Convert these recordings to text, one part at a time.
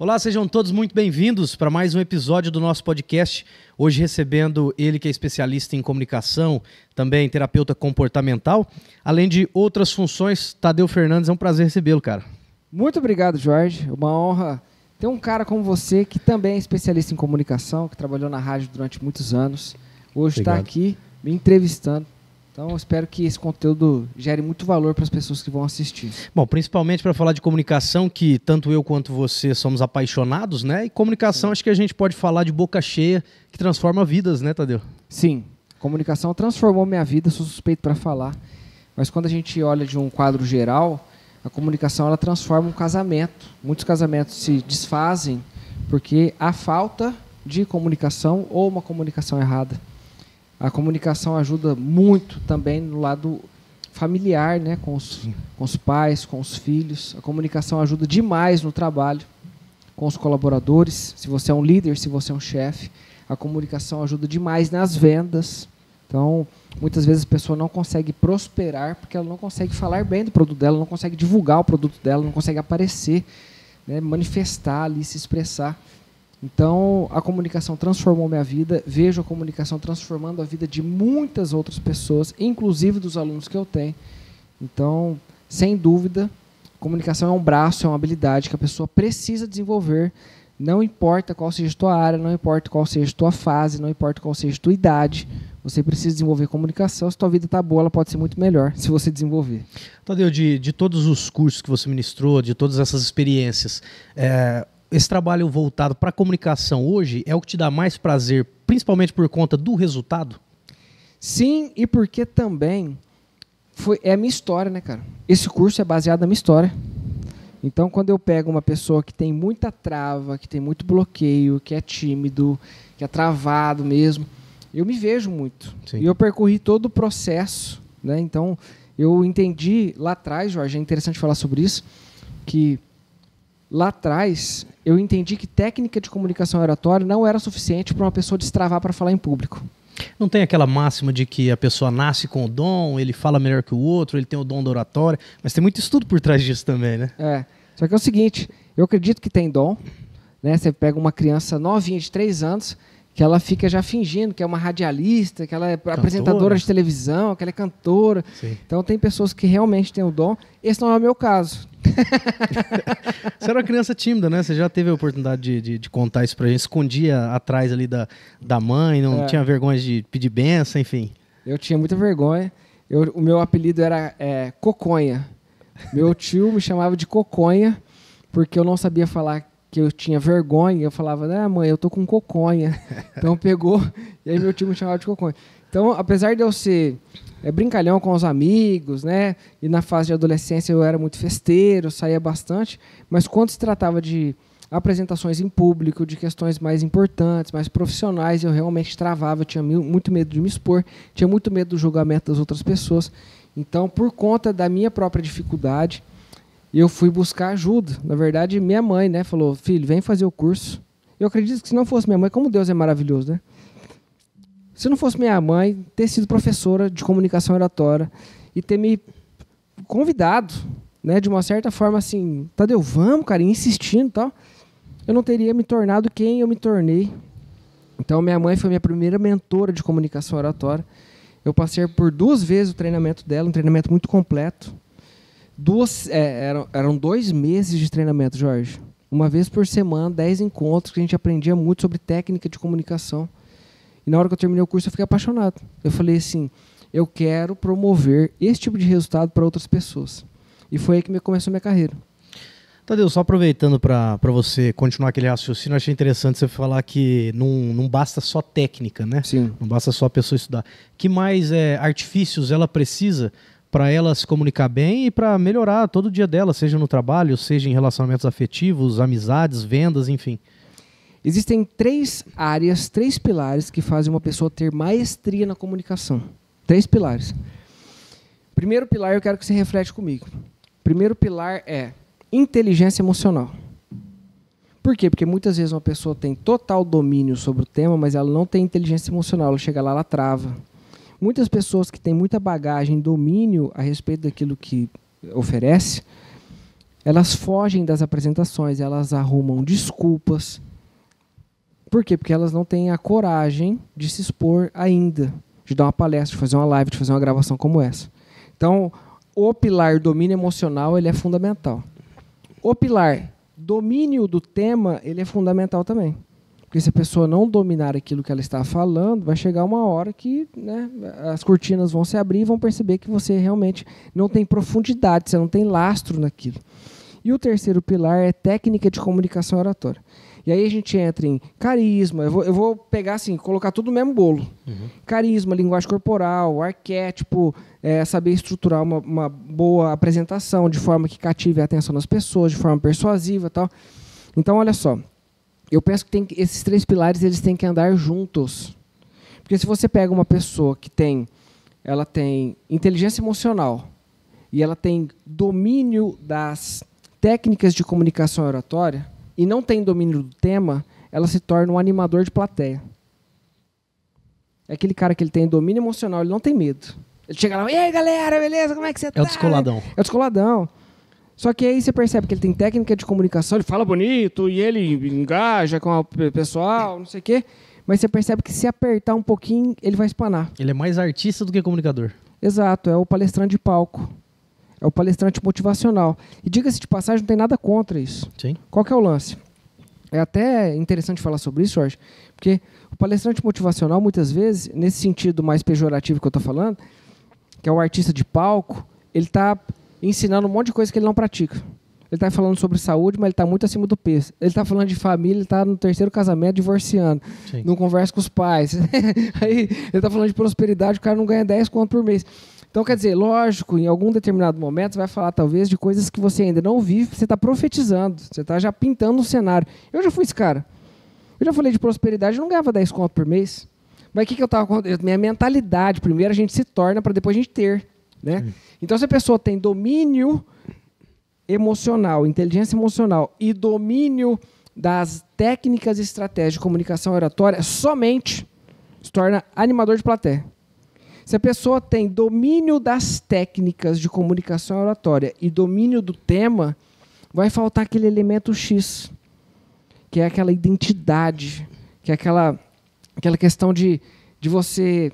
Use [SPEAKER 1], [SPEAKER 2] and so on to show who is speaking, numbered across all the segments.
[SPEAKER 1] Olá, sejam todos muito bem-vindos para mais um episódio do nosso podcast. Hoje recebendo ele que é especialista em comunicação, também terapeuta comportamental, além de outras funções. Tadeu Fernandes, é um prazer recebê-lo, cara.
[SPEAKER 2] Muito obrigado, Jorge. Uma honra ter um cara como você, que também é especialista em comunicação, que trabalhou na rádio durante muitos anos. Hoje está aqui me entrevistando. Então, eu espero que esse conteúdo gere muito valor para as pessoas que vão assistir.
[SPEAKER 1] Bom, principalmente para falar de comunicação, que tanto eu quanto você somos apaixonados, né? E comunicação, Acho que a gente pode falar de boca cheia, que transforma vidas, né, Tadeu?
[SPEAKER 2] Sim, comunicação transformou minha vida, sou suspeito para falar. Mas quando a gente olha de um quadro geral, a comunicação ela transforma um casamento. Muitos casamentos se desfazem porque há falta de comunicação ou uma comunicação errada. A comunicação ajuda muito também no lado familiar, né? com os pais, com os filhos. A comunicação ajuda demais no trabalho, com os colaboradores. Se você é um líder, se você é um chefe, a comunicação ajuda demais nas vendas. Então, muitas vezes a pessoa não consegue prosperar porque ela não consegue falar bem do produto dela, não consegue divulgar o produto dela, não consegue aparecer, né? Manifestar ali, se expressar. Então, a comunicação transformou minha vida, vejo a comunicação transformando a vida de muitas outras pessoas, inclusive dos alunos que eu tenho. Então, sem dúvida, comunicação é um braço, é uma habilidade que a pessoa precisa desenvolver, não importa qual seja a tua área, não importa qual seja a tua fase, não importa qual seja a tua idade, você precisa desenvolver comunicação. Se a tua vida está boa, ela pode ser muito melhor se você desenvolver.
[SPEAKER 1] Tadeu, de todos os cursos que você ministrou, de todas essas experiências, esse trabalho voltado para a comunicação hoje é o que te dá mais prazer, principalmente por conta do resultado?
[SPEAKER 2] Sim, e porque também é a minha história, né, cara? Esse curso é baseado na minha história. Então, quando eu pego uma pessoa que tem muita trava, que tem muito bloqueio, que é tímido, que é travado mesmo, eu me vejo muito. Sim. E eu percorri todo o processo, né? Então, eu entendi lá atrás, Jorge, é interessante falar sobre isso, que lá atrás, eu entendi que técnica de comunicação oratória não era suficiente para uma pessoa destravar para falar em público.
[SPEAKER 1] Não tem aquela máxima de que a pessoa nasce com o dom, ele fala melhor que o outro, ele tem o dom da oratória, mas tem muito estudo por trás disso também, né?
[SPEAKER 2] Só que é o seguinte, eu acredito que tem dom, né? Você pega uma criança novinha de 3 anos, que ela fica já fingindo que é uma radialista, que ela é apresentadora de televisão, que ela é cantora. Sim. Então tem pessoas que realmente têm o dom. Esse não é o meu caso.
[SPEAKER 1] Você era uma criança tímida, né? Você já teve a oportunidade de contar isso pra gente. Escondia atrás ali da mãe, não tinha vergonha de pedir benção, enfim.
[SPEAKER 2] Eu tinha muita vergonha. O meu apelido era Coconha. Meu tio me chamava de Coconha porque eu não sabia falar que eu tinha vergonha. Eu falava, mãe, eu tô com coconha. Então pegou, e aí meu tio me chamava de Coconha. Então, apesar de eu ser brincalhão com os amigos, né? E na fase de adolescência eu era muito festeiro, saía bastante, mas quando se tratava de apresentações em público, de questões mais importantes, mais profissionais, eu realmente travava, eu tinha muito medo de me expor, tinha muito medo do julgamento das outras pessoas. Então, por conta da minha própria dificuldade, eu fui buscar ajuda. Na verdade, minha mãe, né, falou, filho, vem fazer o curso. Eu acredito que se não fosse minha mãe, como Deus é maravilhoso, né? Se não fosse minha mãe ter sido professora de comunicação oratória e ter me convidado, né, de uma certa forma assim, Tadeu, vamos, cara, insistindo e tal, eu não teria me tornado quem eu me tornei. Então, minha mãe foi minha primeira mentora de comunicação oratória. Eu passei por 2 vezes o treinamento dela, um treinamento muito completo. Eram 2 meses de treinamento, Jorge. Uma vez por semana, 10 encontros, que a gente aprendia muito sobre técnica de comunicação. E na hora que eu terminei o curso, eu fiquei apaixonado. Eu falei assim, eu quero promover esse tipo de resultado para outras pessoas. E foi aí que começou a minha carreira.
[SPEAKER 1] Tadeu, só aproveitando para você continuar aquele raciocínio, eu achei interessante você falar que não basta só técnica, né?
[SPEAKER 2] Sim.
[SPEAKER 1] Não basta só a pessoa estudar. Que mais artifícios ela precisa para ela se comunicar bem e para melhorar todo o dia dela, seja no trabalho, seja em relacionamentos afetivos, amizades, vendas, enfim?
[SPEAKER 2] Existem 3 áreas, 3 pilares que fazem uma pessoa ter maestria na comunicação. 3 pilares. Primeiro pilar, eu quero que você reflete comigo. Primeiro pilar é inteligência emocional. Por quê? Porque muitas vezes uma pessoa tem total domínio sobre o tema, mas ela não tem inteligência emocional. Ela chega lá, ela trava. Muitas pessoas que têm muita bagagem, domínio a respeito daquilo que oferece, elas fogem das apresentações, elas arrumam desculpas. Por quê? Porque elas não têm a coragem de se expor ainda, de dar uma palestra, de fazer uma live, de fazer uma gravação como essa. Então, o pilar domínio emocional, ele é fundamental. O pilar domínio do tema, ele é fundamental também. Porque se a pessoa não dominar aquilo que ela está falando, vai chegar uma hora que, né, as cortinas vão se abrir e vão perceber que você realmente não tem profundidade, você não tem lastro naquilo. E o terceiro pilar é técnica de comunicação oratória. E aí a gente entra em carisma, eu vou pegar assim, colocar tudo no mesmo bolo. Uhum. Carisma, linguagem corporal, arquétipo, saber estruturar uma boa apresentação de forma que cative a atenção das pessoas, de forma persuasiva e tal. Então, olha só. Eu penso que esses 3 pilares eles têm que andar juntos. Porque se você pega uma pessoa que ela tem inteligência emocional e ela tem domínio das técnicas de comunicação oratória e não tem domínio do tema, ela se torna um animador de plateia. É aquele cara que ele tem domínio emocional, ele não tem medo. Ele chega lá, e aí galera, beleza, como é que você tá?
[SPEAKER 1] É o descoladão.
[SPEAKER 2] É o descoladão. Só que aí você percebe que ele tem técnica de comunicação, ele fala bonito e ele engaja com o pessoal, não sei o quê. Mas você percebe que se apertar um pouquinho, ele vai espanar.
[SPEAKER 1] Ele é mais artista do que comunicador.
[SPEAKER 2] Exato, é o palestrante de palco. É o palestrante motivacional. E diga-se de passagem, não tem nada contra isso.
[SPEAKER 1] Sim.
[SPEAKER 2] Qual que é o lance? É até interessante falar sobre isso, Jorge, porque o palestrante motivacional, muitas vezes, nesse sentido mais pejorativo que eu estou falando, que é o artista de palco, ele está ensinando um monte de coisa que ele não pratica. Ele está falando sobre saúde, mas ele está muito acima do peso. Ele está falando de família, ele está no 3º casamento, divorciando. Sim. Não conversa com os pais. Aí ele está falando de prosperidade, o cara não ganha 10 conto por mês. Então, quer dizer, lógico, em algum determinado momento, você vai falar, talvez, de coisas que você ainda não vive, você está profetizando, você está já pintando um cenário. Eu já fui esse cara. Eu já falei de prosperidade, eu não ganhava 10 conto por mês. Mas o que eu estava contando? Minha mentalidade, primeiro a gente se torna para depois a gente ter. Né? Então, se a pessoa tem domínio emocional, inteligência emocional e domínio das técnicas e estratégias de comunicação oratória, somente se torna animador de plateia. Se a pessoa tem domínio das técnicas de comunicação oratória e domínio do tema, vai faltar aquele elemento X, que é aquela identidade, que é aquela questão de você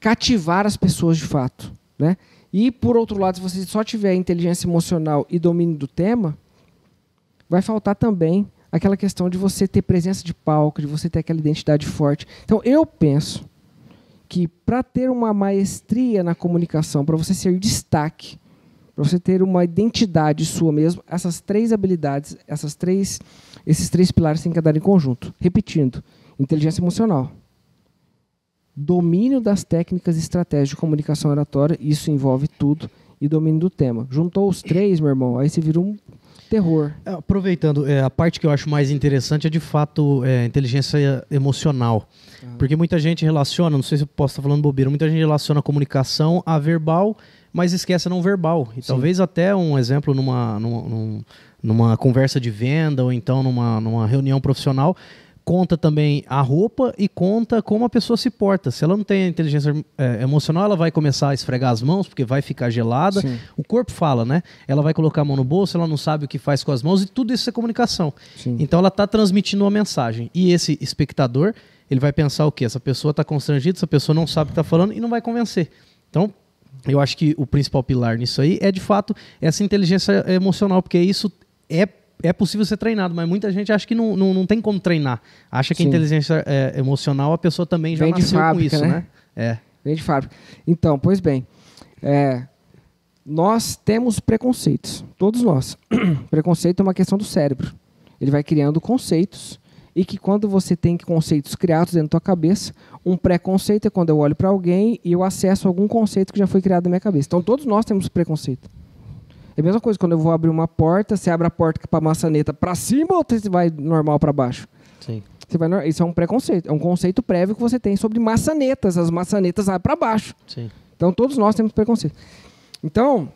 [SPEAKER 2] cativar as pessoas de fato. Né? E, por outro lado, se você só tiver inteligência emocional e domínio do tema, vai faltar também aquela questão de você ter presença de palco, de você ter aquela identidade forte. Então, eu penso que para ter uma maestria na comunicação, para você ser destaque, para você ter uma identidade sua mesmo, essas 3 habilidades, esses 3 pilares têm que andar em conjunto. Repetindo, inteligência emocional, domínio das técnicas e estratégias de comunicação oratória, isso envolve tudo, e domínio do tema. Juntou os 3, meu irmão, aí você vira um terror.
[SPEAKER 1] Aproveitando, a parte que eu acho mais interessante é, de fato, inteligência emocional. Porque muita gente relaciona, não sei se eu posso estar falando bobeira, muita gente relaciona a comunicação a verbal, mas esquece a não verbal. E talvez até um exemplo numa conversa de venda ou então numa reunião profissional, conta também a roupa e conta como a pessoa se porta. Se ela não tem inteligência emocional, ela vai começar a esfregar as mãos, porque vai ficar gelada. Sim. O corpo fala, né? Ela vai colocar a mão no bolso, ela não sabe o que faz com as mãos, e tudo isso é comunicação. Sim. Então ela está transmitindo uma mensagem. E esse espectador, ele vai pensar o quê? Essa pessoa está constrangida, essa pessoa não sabe o que está falando e não vai convencer. Então, eu acho que o principal pilar nisso aí é, de fato, essa inteligência emocional, porque isso é possível ser treinado, mas muita gente acha que não tem como treinar. Acha que a inteligência emocional, a pessoa também já nasceu
[SPEAKER 2] fábrica,
[SPEAKER 1] com isso, né?
[SPEAKER 2] Vem de fábrica. Então, pois bem, nós temos preconceitos, todos nós. Preconceito é uma questão do cérebro. Ele vai criando conceitos, e que quando você tem conceitos criados dentro da tua cabeça, um preconceito é quando eu olho para alguém e eu acesso algum conceito que já foi criado na minha cabeça. Então, todos nós temos preconceito. É a mesma coisa quando eu vou abrir uma porta, você abre a porta para a maçaneta para cima ou você vai normal para baixo?
[SPEAKER 1] Sim.
[SPEAKER 2] Isso é um preconceito, é um conceito prévio que você tem sobre maçanetas. As maçanetas vai para baixo.
[SPEAKER 1] Sim.
[SPEAKER 2] Então, todos nós temos preconceito. Então,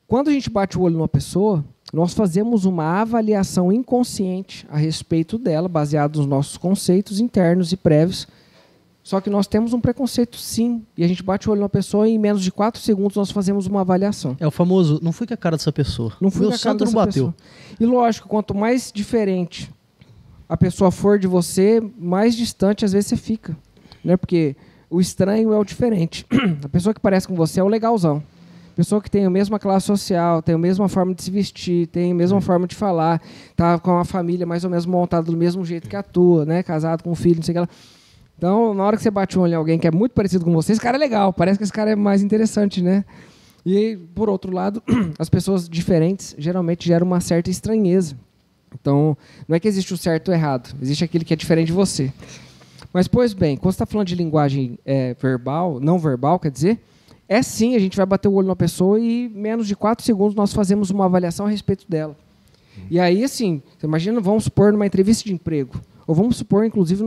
[SPEAKER 2] quando a gente bate o olho numa pessoa, nós fazemos uma avaliação inconsciente a respeito dela, baseado nos nossos conceitos internos e prévios Só que nós temos um preconceito, sim. E a gente bate o olho na pessoa e em menos de 4 segundos nós fazemos uma avaliação.
[SPEAKER 1] É o famoso, não fui com a cara dessa pessoa.
[SPEAKER 2] Não fui
[SPEAKER 1] Meu
[SPEAKER 2] com a cara
[SPEAKER 1] santo não
[SPEAKER 2] dessa
[SPEAKER 1] bateu.
[SPEAKER 2] pessoa. E lógico, quanto mais diferente a pessoa for de você, mais distante às vezes você fica. Né? Porque o estranho é o diferente. A pessoa que parece com você é o legalzão. A pessoa que tem a mesma classe social, tem a mesma forma de se vestir, tem a mesma forma de falar, tá com a família mais ou menos montada do mesmo jeito que a tua, né? Casado com um filho, não sei o que lá. Então, na hora que você bate o olho em alguém que é muito parecido com você, esse cara é legal, parece que esse cara é mais interessante, né? E, por outro lado, as pessoas diferentes geralmente geram uma certa estranheza. Então, não é que existe o certo ou o errado, existe aquele que é diferente de você. Mas, pois bem, quando você está falando de linguagem verbal, não verbal, quer dizer, sim, a gente vai bater o olho na pessoa e em menos de 4 segundos nós fazemos uma avaliação a respeito dela. E aí, assim, você imagina, vamos supor, numa entrevista de emprego, ou vamos supor, inclusive,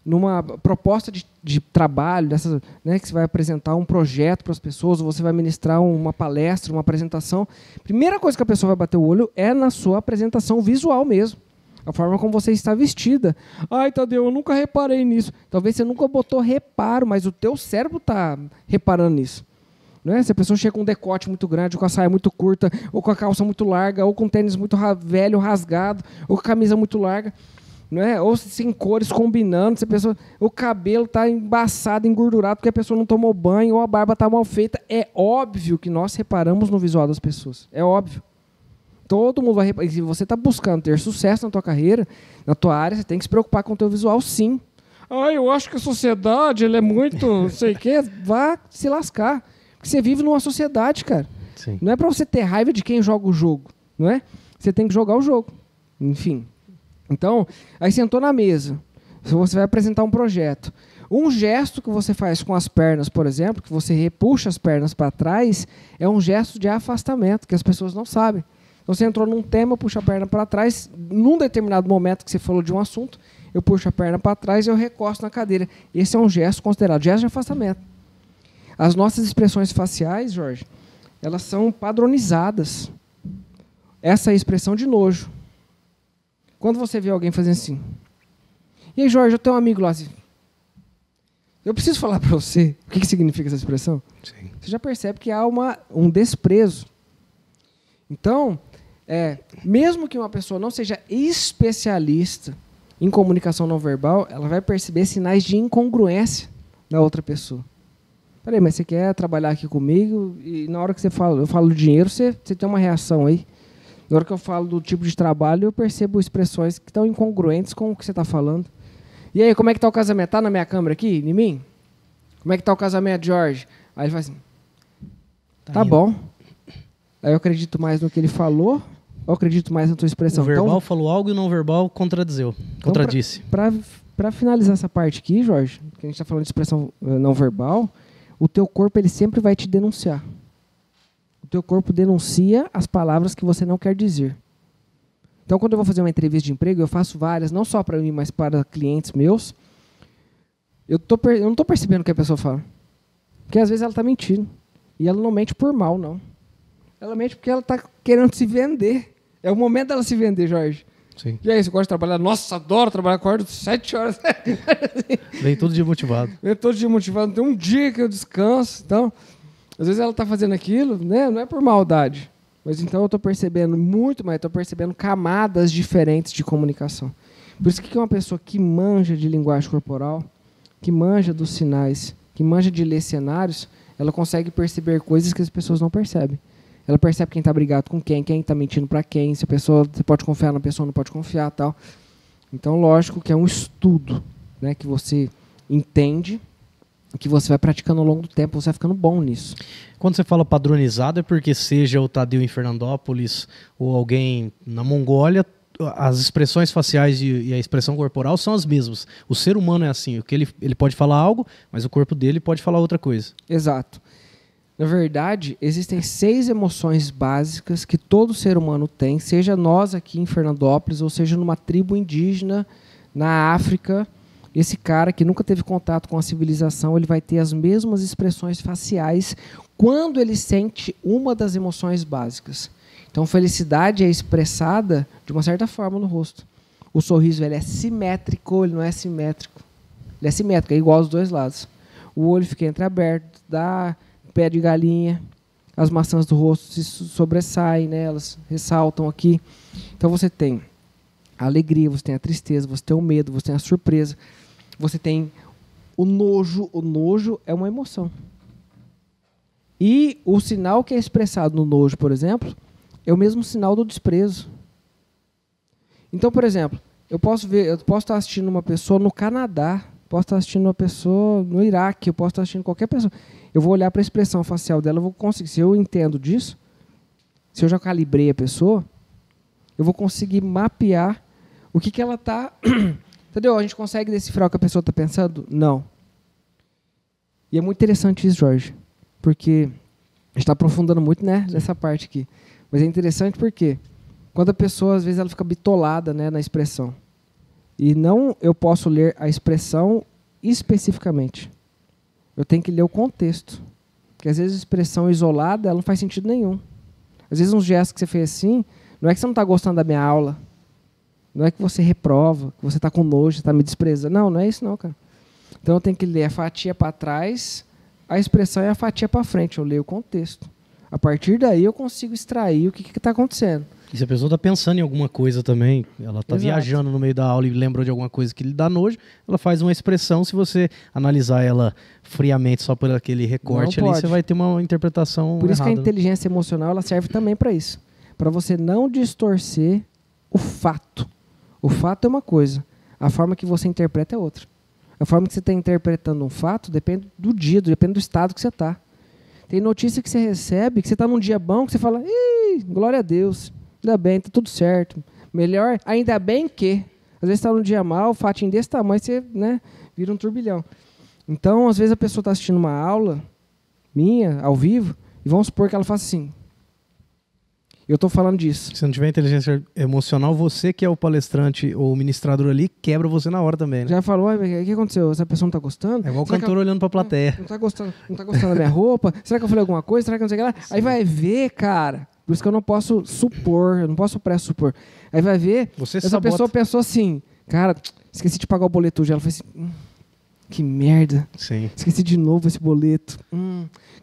[SPEAKER 2] numa proposta de trabalho, dessas, né, que você vai apresentar um projeto para as pessoas, ou você vai ministrar uma palestra, uma apresentação. Primeira coisa que a pessoa vai bater o olho é na sua apresentação visual mesmo. A forma como você está vestida. Ai, Tadeu, eu nunca reparei nisso. Talvez você nunca botou reparo, mas o teu cérebro está reparando nisso. Né? Se a pessoa chega com um decote muito grande, ou com a saia muito curta, ou com a calça muito larga, ou com um tênis muito velho, rasgado, ou com a camisa muito larga, né? Ou sem cores combinando, se a pessoa, o cabelo está embaçado, engordurado, porque a pessoa não tomou banho, ou a barba está mal feita, é óbvio que nós reparamos no visual das pessoas. É óbvio. Todo mundo vai reparar. Se você está buscando ter sucesso na tua carreira, na tua área, você tem que se preocupar com o teu visual, sim. Eu acho que a sociedade ela é muito, não sei o quê. Vá se lascar. Porque você vive numa sociedade, cara.
[SPEAKER 1] Sim.
[SPEAKER 2] Não é para você ter raiva de quem joga o jogo, não é? Você tem que jogar o jogo. Enfim. Então, aí sentou na mesa. Você vai apresentar um projeto. Um gesto que você faz com as pernas, por exemplo, que você repuxa as pernas para trás, é um gesto de afastamento, que as pessoas não sabem. Então, você entrou num tema, puxa a perna para trás, num determinado momento que você falou de um assunto, eu puxo a perna para trás e eu recosto na cadeira. Esse é um gesto considerado gesto de afastamento. As nossas expressões faciais, Jorge, elas são padronizadas. Essa é a expressão de nojo. Quando você vê alguém fazendo assim, e aí, Jorge, eu tenho um amigo lá assim, eu preciso falar para você o que significa essa expressão?
[SPEAKER 1] Sim.
[SPEAKER 2] Você já percebe que há um desprezo. Então, mesmo que uma pessoa não seja especialista em comunicação não verbal, ela vai perceber sinais de incongruência da outra pessoa. Peraí, mas você quer trabalhar aqui comigo e na hora que eu falo do dinheiro, você tem uma reação aí. Na hora que eu falo do tipo de trabalho, eu percebo expressões que estão incongruentes com o que você está falando. E aí, como é que está o casamento? Está na minha câmera aqui, em mim? Como é que está o casamento, Jorge? Aí ele fala assim, tá bom. Aí eu acredito mais no que ele falou, ou acredito mais na tua expressão.
[SPEAKER 1] O verbal
[SPEAKER 2] então,
[SPEAKER 1] falou algo e o não verbal contradisse.
[SPEAKER 2] Para finalizar essa parte aqui, Jorge, que a gente está falando de expressão não verbal, o teu corpo ele sempre vai te denunciar. O teu corpo denuncia as palavras que você não quer dizer. Então, quando eu vou fazer uma entrevista de emprego, eu faço várias, não só para mim, mas para clientes meus. Eu não estou percebendo o que a pessoa fala. Porque às vezes ela está mentindo. E ela não mente por mal, não. Ela mente porque ela está querendo se vender. É o momento dela se vender, Jorge.
[SPEAKER 1] Sim.
[SPEAKER 2] E aí, você gosta de trabalhar? Nossa, adoro trabalhar, acordo 7 horas.
[SPEAKER 1] Vem todo dia motivado.
[SPEAKER 2] Vem todo dia motivado. Não tem um dia que eu descanso. Então, às vezes ela está fazendo aquilo, né? Não é por maldade. Mas então eu estou percebendo muito mais, estou percebendo camadas diferentes de comunicação. Por isso que uma pessoa que manja de linguagem corporal, que manja dos sinais, que manja de ler cenários, ela consegue perceber coisas que as pessoas não percebem. Ela percebe quem está brigado com quem está mentindo para quem, se a pessoa, você pode confiar na pessoa, não pode confiar, tal. Então, lógico que é um estudo, né, que você entende, que você vai praticando ao longo do tempo, você vai ficando bom nisso.
[SPEAKER 1] Quando você fala padronizado, é porque seja o Tadeu em Fernandópolis ou alguém na Mongólia, as expressões faciais e a expressão corporal são as mesmas. O ser humano é assim, ele pode falar algo, mas o corpo dele pode falar outra coisa.
[SPEAKER 2] Exato. Na verdade, existem 6 emoções básicas que todo ser humano tem, seja nós aqui em Fernandópolis, ou seja numa tribo indígena na África. Esse cara que nunca teve contato com a civilização, ele vai ter as mesmas expressões faciais quando ele sente uma das emoções básicas. Então, felicidade é expressada de uma certa forma no rosto. O sorriso ele é simétrico, ele não é simétrico. Ele é simétrico, é igual aos dois lados. O olho fica entreaberto, dá pé de galinha, as maçãs do rosto se sobressaem, né? Elas ressaltam aqui. Então você tem a alegria, você tem a tristeza, você tem o medo, você tem a surpresa, você tem o nojo. O nojo é uma emoção. E o sinal que é expressado no nojo, por exemplo, é o mesmo sinal do desprezo. Então, por exemplo, eu posso estar assistindo uma pessoa no Canadá, posso estar assistindo uma pessoa no Iraque, eu posso estar assistindo qualquer pessoa. Eu vou olhar para a expressão facial dela, eu vou conseguir, se eu entendo disso, se eu já calibrei a pessoa, eu vou conseguir mapear o que ela está... Entendeu? A gente consegue decifrar o que a pessoa está pensando? Não. E é muito interessante isso, Jorge, porque a gente está aprofundando muito, né, nessa parte aqui. Mas é interessante porque quando a pessoa, às vezes, ela fica bitolada, né, na expressão. E não eu posso ler a expressão especificamente. Eu tenho que ler o contexto. Porque, às vezes, a expressão isolada ela não faz sentido nenhum. Às vezes, uns gestos que você fez assim, não é que você não está gostando da minha aula, não é que você reprova, que você está com nojo, está me desprezando. Não, não é isso não, cara. Então, eu tenho que ler a fatia para trás, a expressão e a fatia para frente. Eu leio o contexto. A partir daí, eu consigo extrair o que está acontecendo.
[SPEAKER 1] E se a pessoa está pensando em alguma coisa também, ela está viajando no meio da aula e lembrou de alguma coisa que lhe dá nojo, ela faz uma expressão. Se você analisar ela friamente só por aquele recorte ali, você vai ter uma interpretação
[SPEAKER 2] Por isso
[SPEAKER 1] errada,
[SPEAKER 2] que a inteligência emocional ela serve também para isso. Para você não distorcer o fato. O fato é uma coisa, a forma que você interpreta é outra. A forma que você está interpretando um fato depende do dia, depende do estado que você está. Tem notícia que você recebe, que você está num dia bom, que você fala, ih, glória a Deus, ainda bem, está tudo certo. Melhor, ainda bem que. Às vezes está num dia mal, o fatinho desse tamanho, você, né, vira um turbilhão. Então, às vezes a pessoa está assistindo uma aula minha, ao vivo, e vamos supor que ela faça assim. Eu estou falando disso.
[SPEAKER 1] Se não tiver inteligência emocional, você que é o palestrante ou o ministrador ali, quebra você na hora também, né?
[SPEAKER 2] Já falou, o que aconteceu? Essa pessoa não está gostando?
[SPEAKER 1] É igual o cantor olhando para a plateia.
[SPEAKER 2] Não está gostando da minha roupa? Será que eu falei alguma coisa? Será que não sei o que lá? Sim. Aí vai ver, cara. Por isso que eu não posso supor, eu não posso pressupor. Aí vai ver, essa pessoa pensou assim, cara, esqueci de pagar o boleto hoje. Ela falou assim, que merda.
[SPEAKER 1] Sim.
[SPEAKER 2] Esqueci de novo esse boleto.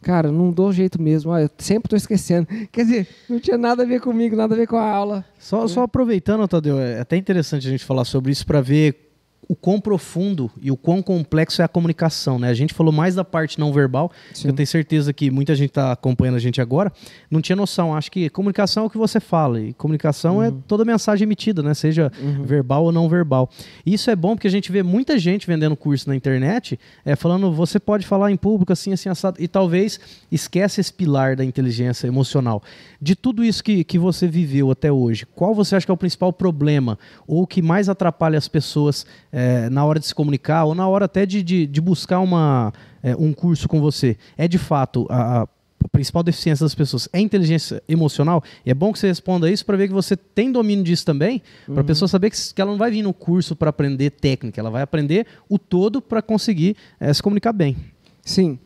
[SPEAKER 2] Cara, não dou jeito mesmo. Eu sempre estou esquecendo. Quer dizer, não tinha nada a ver comigo, nada a ver com a aula.
[SPEAKER 1] Só aproveitando, Tadeu, é até interessante a gente falar sobre isso para ver o quão profundo e o quão complexo é a comunicação, né? A gente falou mais da parte não verbal, que eu tenho certeza que muita gente está acompanhando a gente agora, não tinha noção. Acho que comunicação é o que você fala, e comunicação é toda mensagem emitida, né? Seja verbal ou não verbal. E isso é bom porque a gente vê muita gente vendendo curso na internet, falando, você pode falar em público assim, assim, assado, e talvez esquece esse pilar da inteligência emocional. De tudo isso que você viveu até hoje, qual você acha que é o principal problema, ou o que mais atrapalha as pessoas na hora de se comunicar, ou na hora até de buscar um curso com você? É de fato a principal deficiência das pessoas é inteligência emocional? E é bom que você responda isso para ver que você tem domínio disso também, para a pessoa saber que ela não vai vir no curso para aprender técnica, ela vai aprender o todo para conseguir se comunicar bem.
[SPEAKER 2] Sim.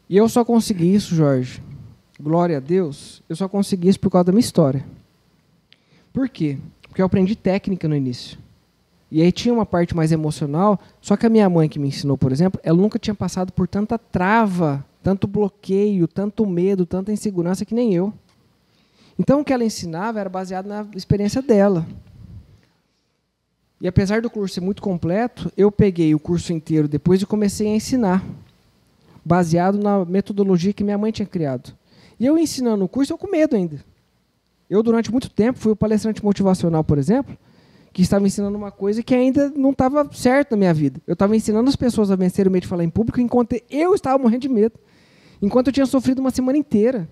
[SPEAKER 2] E eu só consegui isso, Jorge, glória a Deus, eu só consegui isso por causa da minha história. Por quê? Porque eu aprendi técnica no início. E aí tinha uma parte mais emocional, só que a minha mãe que me ensinou, por exemplo, ela nunca tinha passado por tanta trava, tanto bloqueio, tanto medo, tanta insegurança que nem eu. Então o que ela ensinava era baseado na experiência dela. E apesar do curso ser muito completo, eu peguei o curso inteiro depois e comecei a ensinar, baseado na metodologia que minha mãe tinha criado. E eu ensinando o curso, eu com medo ainda. Eu, durante muito tempo, fui o palestrante motivacional, por exemplo, que estava ensinando uma coisa que ainda não estava certo na minha vida. Eu estava ensinando as pessoas a vencer o medo de falar em público enquanto eu estava morrendo de medo. Enquanto eu tinha sofrido uma semana inteira.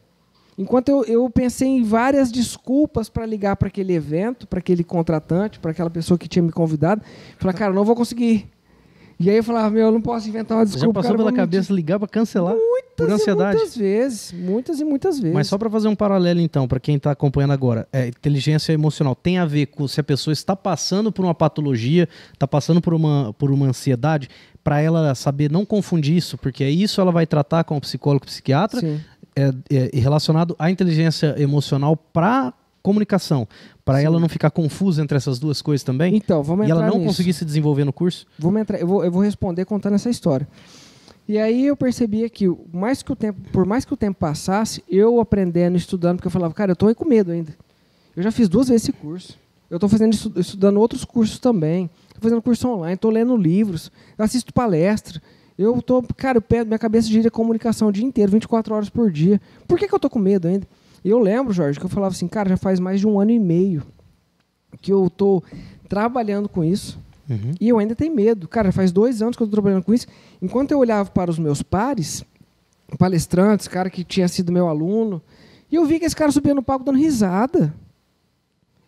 [SPEAKER 2] Enquanto eu pensei em várias desculpas para ligar para aquele evento, para aquele contratante, para aquela pessoa que tinha me convidado. Falar, cara, não vou conseguir. E aí eu falava, eu não posso inventar uma desculpa.
[SPEAKER 1] Já passou pela cabeça ligar para cancelar? Por ansiedade?
[SPEAKER 2] Muitas vezes, muitas e muitas vezes.
[SPEAKER 1] Mas só para fazer um paralelo então, para quem está acompanhando agora, inteligência emocional tem a ver com se a pessoa está passando por uma patologia, está passando por uma ansiedade, para ela saber não confundir isso, porque isso ela vai tratar com o psicólogo, psiquiatra, relacionado à inteligência emocional para comunicação, para ela não ficar confusa entre essas duas coisas também?
[SPEAKER 2] Então, vamos entrar
[SPEAKER 1] nisso. E ela não
[SPEAKER 2] nisso.
[SPEAKER 1] conseguir se desenvolver no curso?
[SPEAKER 2] Eu vou responder contando essa história. E aí eu percebia que, por mais que o tempo passasse, eu aprendendo, estudando, porque eu falava, cara, eu estou com medo ainda. Eu já fiz 2 vezes esse curso. Eu estou estudando outros cursos também. Estou fazendo curso online, estou lendo livros, eu assisto palestra. Minha cabeça gira comunicação o dia inteiro, 24 horas por dia. Por que eu estou com medo ainda? E eu lembro, Jorge, que eu falava assim, cara, já faz mais de 1 ano e meio que eu estou trabalhando com isso. E eu ainda tenho medo. Cara, faz 2 anos que eu estou trabalhando com isso. Enquanto eu olhava para os meus pares, palestrantes, cara que tinha sido meu aluno, e eu vi que esse cara subia no palco dando risada.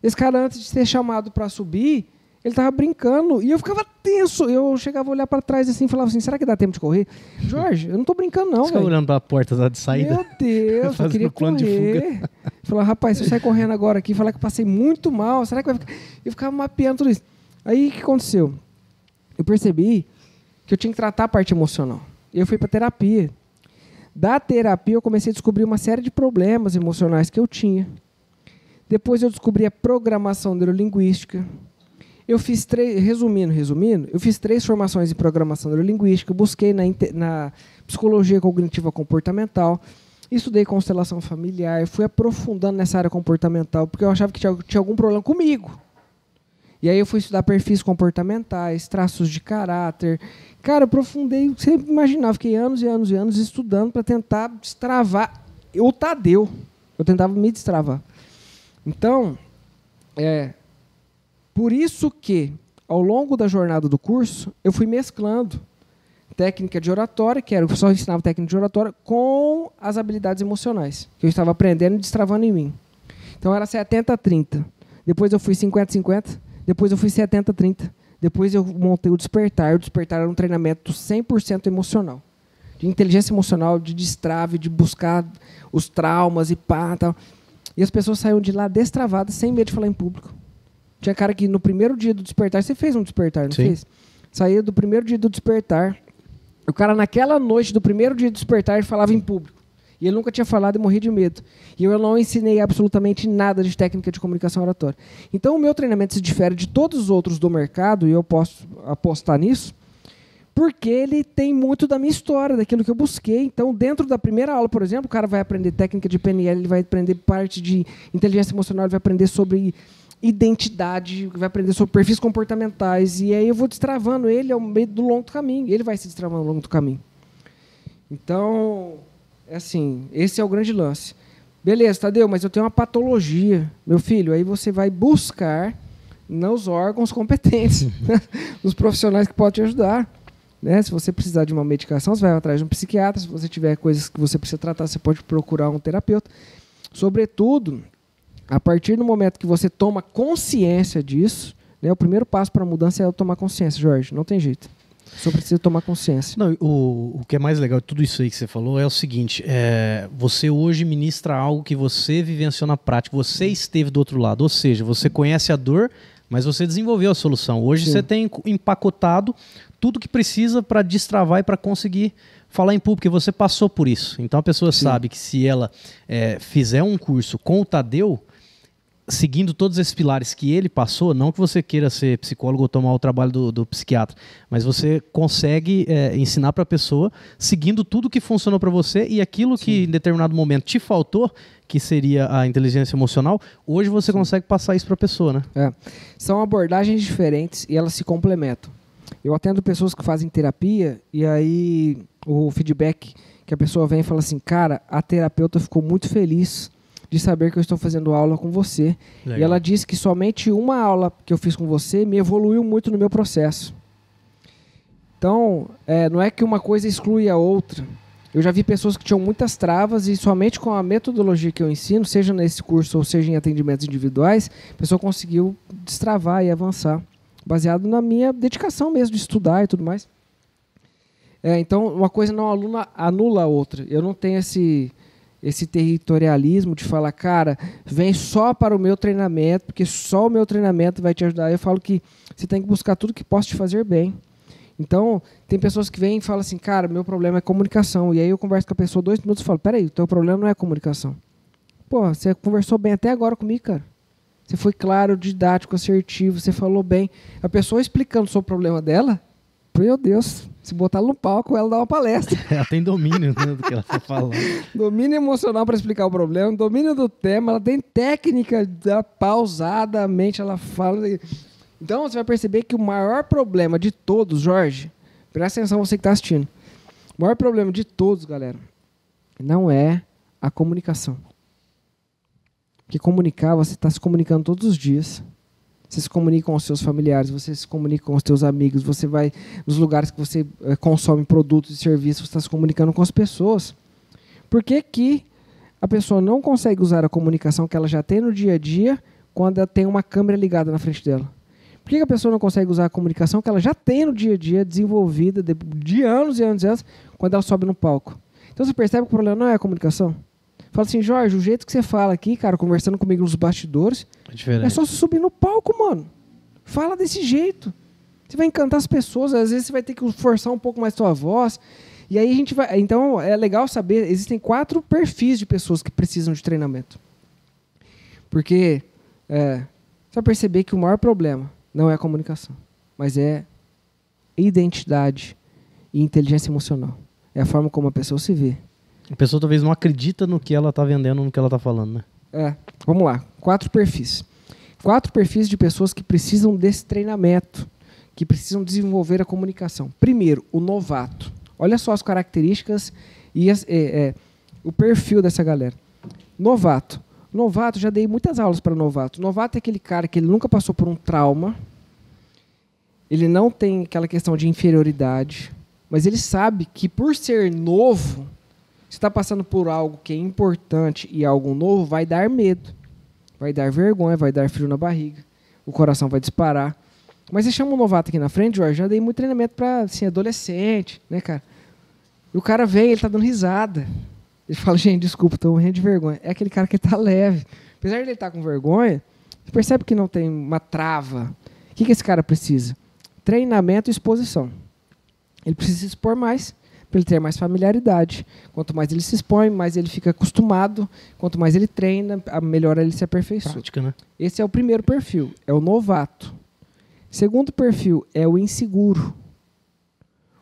[SPEAKER 2] Esse cara, antes de ser chamado para subir, ele estava brincando. E eu ficava tenso. Eu chegava a olhar para trás assim e falava assim, será que dá tempo de correr? Jorge, eu não estou brincando não,
[SPEAKER 1] Você fica olhando para a porta de saída?
[SPEAKER 2] Meu Deus, eu queria
[SPEAKER 1] plano
[SPEAKER 2] correr.
[SPEAKER 1] de fuga.
[SPEAKER 2] Falar, rapaz, se eu sair correndo agora aqui e falar que eu passei muito mal, será que vai ficar... Eu ficava mapeando tudo isso. Aí, o que aconteceu? Eu percebi que eu tinha que tratar a parte emocional. E eu fui para terapia. Da terapia, eu comecei a descobrir uma série de problemas emocionais que eu tinha. Depois, eu descobri a programação neurolinguística. Eu fiz resumindo, eu fiz 3 formações em programação neurolinguística, busquei na psicologia cognitiva comportamental, estudei constelação familiar, fui aprofundando nessa área comportamental, porque eu achava que tinha algum problema comigo. E aí eu fui estudar perfis comportamentais, traços de caráter. Cara, eu aprofundei, você imaginava, fiquei anos e anos e anos estudando para tentar destravar o Tadeu. Eu tentava me destravar. Então, por isso que, ao longo da jornada do curso, eu fui mesclando técnica de oratória, que eu só ensinava técnica de oratória, com as habilidades emocionais, que eu estava aprendendo e destravando em mim. Então, era 70-30. Depois eu fui 50-50. Depois eu fui 70-30. Depois eu montei o Despertar. O Despertar era um treinamento 100% emocional. De inteligência emocional, de destrave, de buscar os traumas e pá, tal. E as pessoas saíam de lá destravadas, sem medo de falar em público. Tinha cara que no primeiro dia do Despertar, você fez um Despertar, não fez? Saía do primeiro dia do Despertar. O cara, naquela noite do primeiro dia do Despertar, ele falava em público. E ele nunca tinha falado e morria de medo. E eu não ensinei absolutamente nada de técnica de comunicação oratória. Então, o meu treinamento se difere de todos os outros do mercado, e eu posso apostar nisso, porque ele tem muito da minha história, daquilo que eu busquei. Então, dentro da primeira aula, por exemplo, o cara vai aprender técnica de PNL, ele vai aprender parte de inteligência emocional, ele vai aprender sobre identidade, vai aprender sobre perfis comportamentais. E aí eu vou destravando ele ao meio do longo do caminho. Ele vai se destravando ao longo do caminho. Então... assim, esse é o grande lance. Beleza, Tadeu, mas eu tenho uma patologia. Meu filho, aí você vai buscar nos órgãos competentes, nos profissionais que podem te ajudar. Né? Se você precisar de uma medicação, você vai atrás de um psiquiatra. Se você tiver coisas que você precisa tratar, você pode procurar um terapeuta. Sobretudo, a partir do momento que você toma consciência disso, né, o primeiro passo para a mudança é tomar consciência, Jorge. Não tem jeito. Só precisa tomar consciência.
[SPEAKER 1] Não, o que é mais legal de tudo isso aí que você falou é o seguinte, você hoje ministra algo que você vivenciou na prática, você esteve do outro lado, ou seja, você conhece a dor, mas você desenvolveu a solução. Hoje Sim. Você tem empacotado tudo que precisa para destravar e para conseguir falar em público, porque você passou por isso. Então a pessoa Sim. sabe que se ela fizer um curso com o Tadeu, seguindo todos esses pilares que ele passou, não que você queira ser psicólogo ou tomar o trabalho do psiquiatra, mas você consegue ensinar para a pessoa, seguindo tudo que funcionou para você e aquilo Sim. que em determinado momento te faltou, que seria a inteligência emocional, hoje você Sim. consegue passar isso para a pessoa, né?
[SPEAKER 2] São abordagens diferentes e elas se complementam. Eu atendo pessoas que fazem terapia e aí o feedback que a pessoa vem e fala assim, cara, a terapeuta ficou muito feliz de saber que eu estou fazendo aula com você. Legal. E ela disse que somente uma aula que eu fiz com você me evoluiu muito no meu processo. Então, não é que uma coisa exclui a outra. Eu já vi pessoas que tinham muitas travas e somente com a metodologia que eu ensino, seja nesse curso ou seja em atendimentos individuais, a pessoa conseguiu destravar e avançar, baseado na minha dedicação mesmo de estudar e tudo mais. Então, uma coisa não anula a outra. Eu não tenho esse territorialismo de falar, cara, vem só para o meu treinamento, porque só o meu treinamento vai te ajudar. Eu falo que você tem que buscar tudo que possa te fazer bem. Então, tem pessoas que vêm e falam assim, cara, meu problema é comunicação. E aí eu converso com a pessoa 2 minutos e falo, peraí, o teu problema não é comunicação. Pô, você conversou bem até agora comigo, cara. Você foi claro, didático, assertivo, você falou bem. A pessoa explicando sobre o problema dela, meu Deus, se botar ela no palco, ela dá uma palestra.
[SPEAKER 1] Ela tem domínio, né, do que ela está falando.
[SPEAKER 2] Domínio emocional para explicar o problema, domínio do tema, ela tem técnica pausadamente, ela fala. Então você vai perceber que o maior problema de todos, Jorge, presta atenção você que está assistindo, o maior problema de todos, galera, não é a comunicação. Porque comunicar, você está se comunicando todos os dias. Você se comunica com os seus familiares, você se comunica com os seus amigos, você vai nos lugares que você consome produtos e serviços, você está se comunicando com as pessoas. Por que que a pessoa não consegue usar a comunicação que ela já tem no dia a dia quando ela tem uma câmera ligada na frente dela? Por que que a pessoa não consegue usar a comunicação que ela já tem no dia a dia, desenvolvida de anos e anos e anos, quando ela sobe no palco? Então você percebe que o problema não é a comunicação? Fala assim, Jorge, o jeito que você fala aqui, cara, conversando comigo nos bastidores, é só você subir no palco, mano. Fala desse jeito. Você vai encantar as pessoas, às vezes você vai ter que forçar um pouco mais a sua voz. E aí a gente vai... Então, é legal saber, existem 4 perfis de pessoas que precisam de treinamento. Porque você vai perceber que o maior problema não é a comunicação, mas é identidade e inteligência emocional. É a forma como a pessoa se vê.
[SPEAKER 1] A pessoa talvez não acredita no que ela está vendendo, no que ela está falando, né?
[SPEAKER 2] Vamos lá. 4 perfis. 4 perfis de pessoas que precisam desse treinamento, que precisam desenvolver a comunicação. Primeiro, o novato. Olha só as características e o perfil dessa galera. Novato. Novato, já dei muitas aulas para novato. Novato é aquele cara que ele nunca passou por um trauma, ele não tem aquela questão de inferioridade, mas ele sabe que por ser novo, se está passando por algo que é importante e algo novo, vai dar medo, vai dar vergonha, vai dar frio na barriga, o coração vai disparar. Mas você chama um novato aqui na frente, Jorge, já dei muito treinamento para assim, adolescente, né, cara? E o cara vem, ele está dando risada. Ele fala, gente, desculpa, estou morrendo de vergonha. É aquele cara que está leve. Apesar de ele estar com vergonha, você percebe que não tem uma trava. O que esse cara precisa? Treinamento e exposição. Ele precisa se expor mais, para ele ter mais familiaridade. Quanto mais ele se expõe, mais ele fica acostumado. Quanto mais ele treina, melhor ele se aperfeiçoa.
[SPEAKER 1] Prática, né?
[SPEAKER 2] Esse é o primeiro perfil, é o novato. Segundo perfil é o inseguro.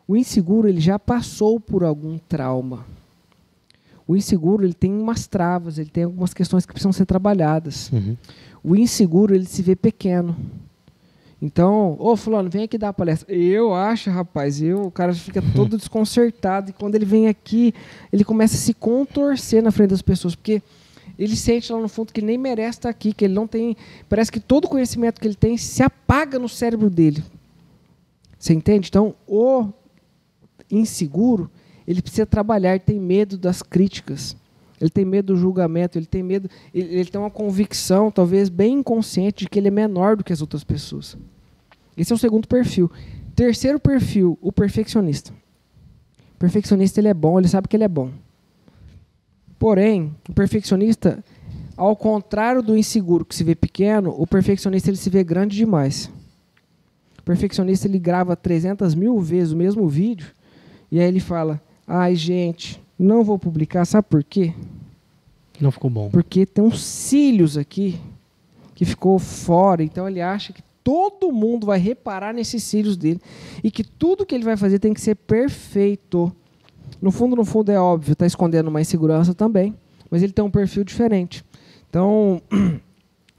[SPEAKER 2] O inseguro ele já passou por algum trauma. O inseguro ele tem umas travas, ele tem algumas questões que precisam ser trabalhadas.
[SPEAKER 1] Uhum.
[SPEAKER 2] O inseguro ele se vê pequeno. Então, fulano, vem aqui dar a palestra. Eu acho, rapaz, o cara fica todo desconcertado. E quando ele vem aqui, ele começa a se contorcer na frente das pessoas. Porque ele sente lá no fundo que nem merece estar aqui, que ele não tem... Parece que todo o conhecimento que ele tem se apaga no cérebro dele. Você entende? Então, o inseguro, ele precisa trabalhar, ele tem medo das críticas. Ele tem medo do julgamento, ele tem medo, ele tem uma convicção, talvez bem inconsciente, de que ele é menor do que as outras pessoas. Esse é o segundo perfil. Terceiro perfil, o perfeccionista. O perfeccionista ele é bom, ele sabe que ele é bom. Porém, o perfeccionista, ao contrário do inseguro que se vê pequeno, o perfeccionista ele se vê grande demais. O perfeccionista ele grava 300.000 vezes o mesmo vídeo e aí ele fala, ai gente, não vou publicar, sabe por quê?
[SPEAKER 1] Não ficou bom.
[SPEAKER 2] Porque tem uns cílios aqui que ficou fora, então ele acha que todo mundo vai reparar nesses cílios dele e que tudo que ele vai fazer tem que ser perfeito. No fundo é óbvio, está escondendo uma insegurança também, mas ele tem um perfil diferente. Então,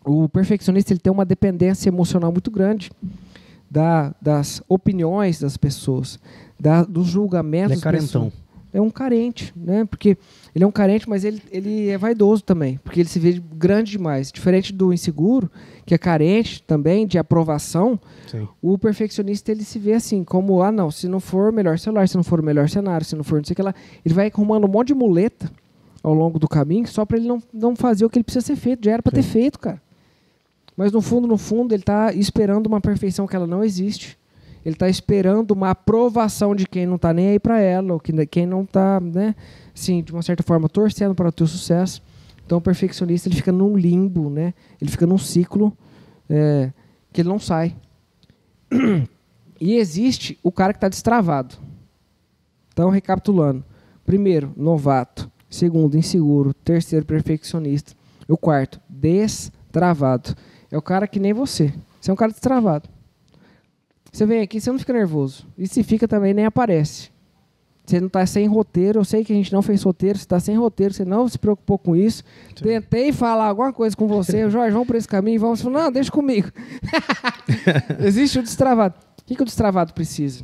[SPEAKER 2] o perfeccionista ele tem uma dependência emocional muito grande das opiniões das pessoas, dos julgamentos das pessoas.
[SPEAKER 1] Ele é carentão.
[SPEAKER 2] É um carente, né? Porque ele é um carente, mas ele é vaidoso também, porque ele se vê grande demais. Diferente do inseguro, que é carente também de aprovação, sim. O perfeccionista ele se vê assim, como, não, se não for o melhor celular, se não for o melhor cenário, se não for não sei o que lá, ele vai arrumando um monte de muleta ao longo do caminho, só para ele não fazer o que ele precisa ser feito, já era para ter feito, cara. Mas no fundo, ele está esperando uma perfeição que ela não existe. Ele está esperando uma aprovação de quem não está nem aí para ela, ou quem não está, né, assim, de uma certa forma, torcendo para o teu sucesso. Então, o perfeccionista ele fica num limbo, né? Ele fica num ciclo que ele não sai. E existe o cara que está destravado. Então, recapitulando. Primeiro, novato. Segundo, inseguro. Terceiro, perfeccionista. E o quarto, destravado. é o cara que nem você. Você é um cara destravado. Você vem aqui, você não fica nervoso. E se fica também, nem aparece. Você não está sem roteiro. Eu sei que a gente não fez roteiro. Você está sem roteiro. Você não se preocupou com isso. Sim. Tentei falar alguma coisa com você. Jorge, vamos por esse caminho. Vamos. Você falou, não, deixa comigo. Existe o destravado. O que o destravado precisa?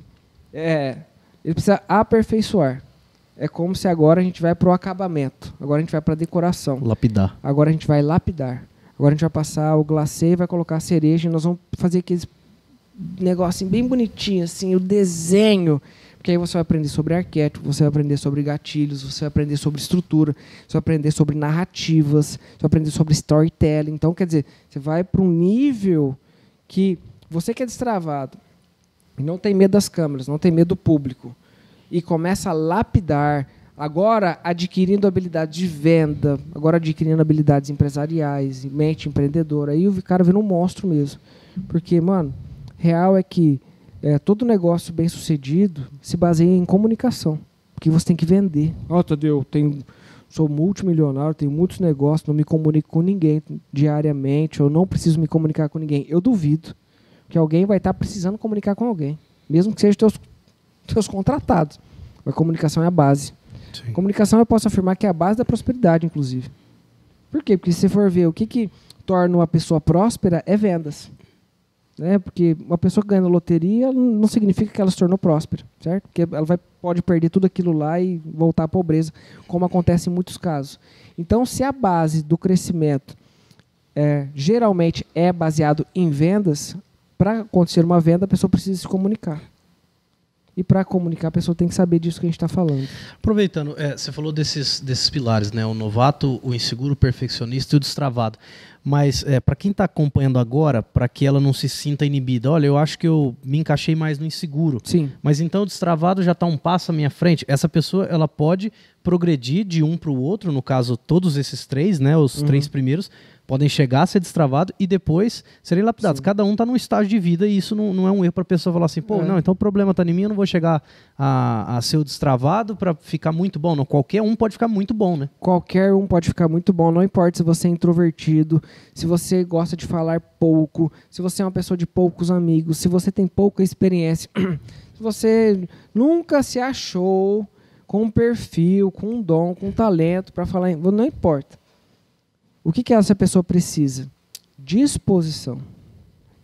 [SPEAKER 2] Ele precisa aperfeiçoar. É como se agora a gente vai para o acabamento. Agora a gente vai para a decoração.
[SPEAKER 1] Lapidar.
[SPEAKER 2] Agora a gente vai lapidar. Agora a gente vai passar o glacê e vai colocar a cereja. E nós vamos fazer aqueles negócio bem bonitinho, assim, o desenho. Porque aí você vai aprender sobre arquétipo, você vai aprender sobre gatilhos, você vai aprender sobre estrutura, você vai aprender sobre narrativas, você vai aprender sobre storytelling. Então, quer dizer, você vai para um nível que você que é destravado, não tem medo das câmeras, não tem medo do público, e começa a lapidar, agora adquirindo habilidades de venda, agora adquirindo habilidades empresariais, mente empreendedora, aí o cara vira um monstro mesmo. Porque, mano, real é que todo negócio bem sucedido se baseia em comunicação, porque você tem que vender. Tadeu, sou multimilionário, tenho muitos negócios, não me comunico com ninguém diariamente, eu não preciso me comunicar com ninguém. Eu duvido que alguém vai estar precisando comunicar com alguém, mesmo que sejam teus contratados. A comunicação é a base. Sim. Comunicação eu posso afirmar que é a base da prosperidade, inclusive. Por quê? Porque se você for ver o que torna uma pessoa próspera é vendas. Porque uma pessoa que ganha na loteria não significa que ela se tornou próspera, certo? Porque ela pode perder tudo aquilo lá e voltar à pobreza, como acontece em muitos casos. Então, se a base do crescimento geralmente é baseado em vendas, para acontecer uma venda, a pessoa precisa se comunicar. E para comunicar, a pessoa tem que saber disso que a gente está falando.
[SPEAKER 1] Aproveitando, você falou desses pilares, né? O novato, o inseguro, o perfeccionista e o destravado. Mas para quem está acompanhando agora, para que ela não se sinta inibida, olha, eu acho que eu me encaixei mais no inseguro.
[SPEAKER 2] Sim.
[SPEAKER 1] Mas então o destravado já está um passo à minha frente. Essa pessoa ela pode progredir de um para o outro, no caso, todos esses três, né? Os três primeiros podem chegar a ser destravado e depois serem lapidados. Sim. Cada um está num estágio de vida e isso não é um erro para a pessoa falar assim, não, então o problema está em mim, eu não vou chegar a ser o destravado para ficar muito bom. Não, qualquer um pode ficar muito bom, né?
[SPEAKER 2] Qualquer um pode ficar muito bom, não importa se você é introvertido, se você gosta de falar pouco, se você é uma pessoa de poucos amigos, se você tem pouca experiência, se você nunca se achou com um perfil, com um dom, com um talento para falar, não importa. O que essa pessoa precisa? Disposição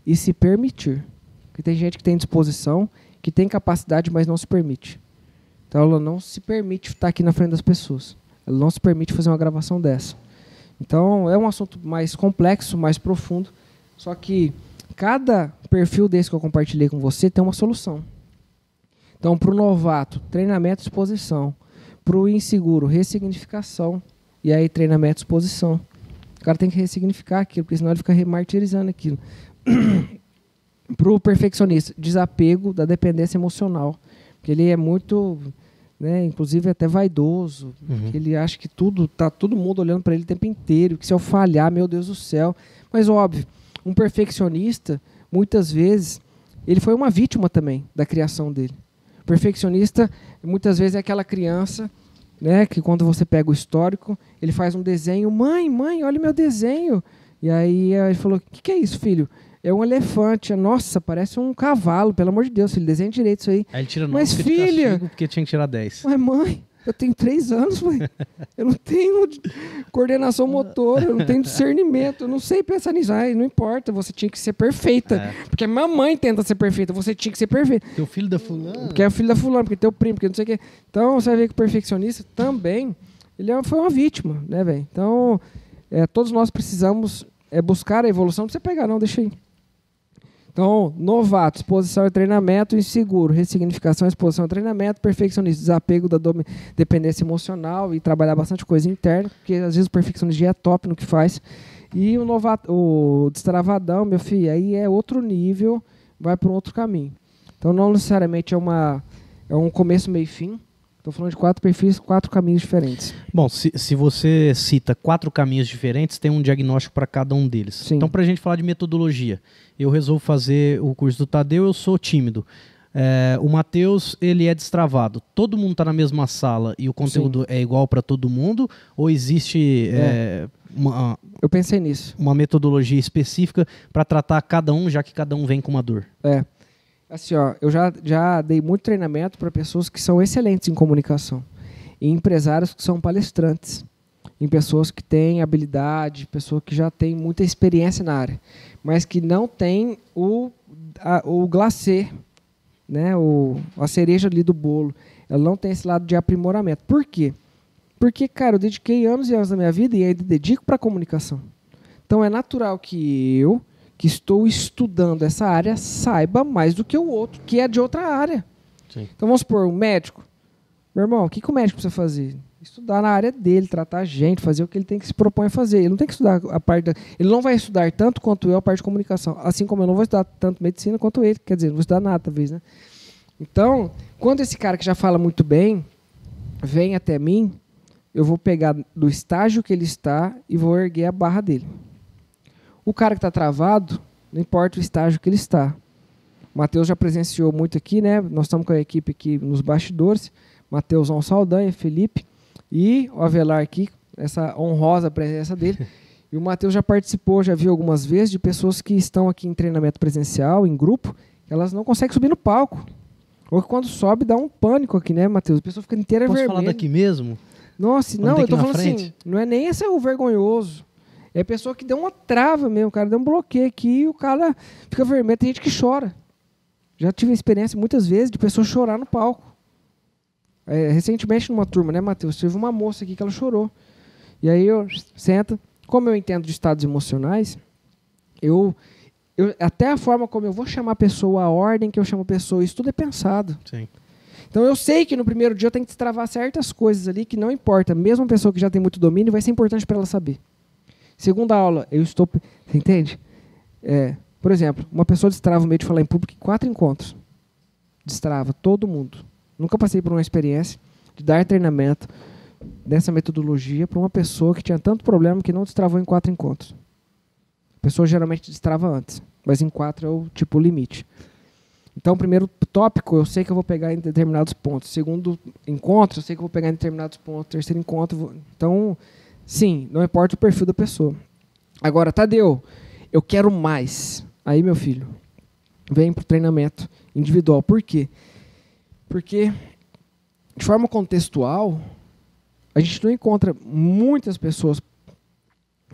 [SPEAKER 2] e se permitir. Porque tem gente que tem disposição, que tem capacidade, mas não se permite. Então ela não se permite estar aqui na frente das pessoas. Ela não se permite fazer uma gravação dessa. Então é um assunto mais complexo, mais profundo. Só que cada perfil desse que eu compartilhei com você tem uma solução. Então para o novato, treinamento e exposição. Para o inseguro, ressignificação. E aí treinamento e exposição. O cara tem que ressignificar aquilo, porque senão ele fica remartirizando aquilo. Para o perfeccionista, desapego da dependência emocional. Porque ele é muito, inclusive até vaidoso. Ele acha que está todo mundo olhando para ele o tempo inteiro. Que se eu falhar, meu Deus do céu. Mas óbvio, um perfeccionista, muitas vezes, ele foi uma vítima também da criação dele. O perfeccionista, muitas vezes, é aquela criança... que quando você pega o histórico, ele faz um desenho, mãe, olha meu desenho. E aí ele falou, o que é isso, filho? É um elefante. Nossa, parece um cavalo, pelo amor de Deus, filho, desenha direito isso aí.
[SPEAKER 1] Aí ele tira 9
[SPEAKER 2] mas filha,
[SPEAKER 1] porque tinha que tirar 10.
[SPEAKER 2] Mas mãe, eu tenho 3 anos, mãe. Eu não tenho coordenação motora, eu não tenho discernimento, eu não sei pensar nisso. Não importa, você tinha que ser perfeita. Porque a mamãe tenta ser perfeita, você tinha que ser perfeita.
[SPEAKER 1] Teu filho da fulana.
[SPEAKER 2] Porque é o filho da fulana, porque teu primo, porque não sei o quê. Então, você vai ver que o perfeccionista também, ele foi uma vítima, né, velho? Então, todos nós precisamos buscar a evolução. Não precisa pegar, não, deixa aí. Então, novato, exposição e treinamento, inseguro, ressignificação, exposição e treinamento, perfeccionista, desapego da dependência emocional e trabalhar bastante coisa interna, porque às vezes o perfeccionista é top no que faz. E o destravadão, meu filho, aí é outro nível, vai para um outro caminho. Então, não necessariamente é um começo, meio e fim. Estou falando de 4 perfis, 4 caminhos diferentes.
[SPEAKER 1] Bom, se você cita 4 caminhos diferentes, tem um diagnóstico para cada um deles.
[SPEAKER 2] Sim.
[SPEAKER 1] Então, para a gente falar de metodologia, eu resolvo fazer o curso do Tadeu, eu sou tímido. O Matheus, ele é destravado. Todo mundo está na mesma sala e o conteúdo é igual para todo mundo? Ou existe
[SPEAKER 2] Eu pensei nisso.
[SPEAKER 1] Uma metodologia específica para tratar cada um, já que cada um vem com uma dor.
[SPEAKER 2] Assim, ó, eu já dei muito treinamento para pessoas que são excelentes em comunicação. E empresários que são palestrantes. Em pessoas que têm habilidade, pessoas que já têm muita experiência na área. Mas que não têm o glacê, né, a cereja ali do bolo. Ela não tem esse lado de aprimoramento. Por quê? Porque, cara, eu dediquei anos e anos da minha vida e ainda dedico para a comunicação. Então, é natural que eu, que estou estudando essa área, saiba mais do que o outro, que é de outra área.
[SPEAKER 1] Sim.
[SPEAKER 2] Então, vamos supor, um médico. Meu irmão, o que o médico precisa fazer? Estudar na área dele, tratar a gente, fazer o que ele tem que se propõe a fazer. Ele não tem que estudar a parte ele não vai estudar tanto quanto eu a parte de comunicação. Assim como eu não vou estudar tanto medicina quanto ele. Quer dizer, não vou estudar nada, talvez, né? Então, quando esse cara que já fala muito bem vem até mim, eu vou pegar do estágio que ele está e vou erguer a barra dele. O cara que está travado, não importa o estágio que ele está. O Matheus já presenciou muito aqui, né? Nós estamos com a equipe aqui nos bastidores. Matheusão Saldanha, Felipe e o Avelar aqui, essa honrosa presença dele. E o Matheus já participou, já viu algumas vezes, de pessoas que estão aqui em treinamento presencial, em grupo, elas não conseguem subir no palco. Ou que quando sobe dá um pânico aqui, né, Matheus? A pessoa fica inteira vermelha.
[SPEAKER 1] Posso falar daqui mesmo?
[SPEAKER 2] Nossa, não, eu tô falando assim, não é nem esse o vergonhoso. É a pessoa que deu uma trava mesmo, o cara deu um bloqueio aqui e o cara fica vermelho. Tem gente que chora. Já tive a experiência muitas vezes de pessoas chorar no palco. Recentemente numa turma, né, Matheus? Teve uma moça aqui que ela chorou. E aí eu sento. Como eu entendo de estados emocionais, até a forma como eu vou chamar a pessoa, a ordem que eu chamo a pessoa, isso tudo é pensado.
[SPEAKER 1] Sim.
[SPEAKER 2] Então eu sei que no primeiro dia eu tenho que destravar certas coisas ali que não importa. Mesmo uma pessoa que já tem muito domínio, vai ser importante para ela saber. Segunda aula, você entende? Por exemplo, uma pessoa destrava o meio de falar em público em 4 encontros. Destrava todo mundo. Nunca passei por uma experiência de dar treinamento dessa metodologia para uma pessoa que tinha tanto problema que não destravou em 4 encontros. A pessoa geralmente destrava antes, mas em 4 é o tipo limite. Então, o primeiro tópico, eu sei que eu vou pegar em determinados pontos. Segundo encontro, eu sei que eu vou pegar em determinados pontos. Terceiro encontro, então, sim, não importa o perfil da pessoa. Agora, Tadeu, eu quero mais. Aí, meu filho, vem para o treinamento individual. Por quê? Porque, de forma contextual, a gente não encontra muitas pessoas,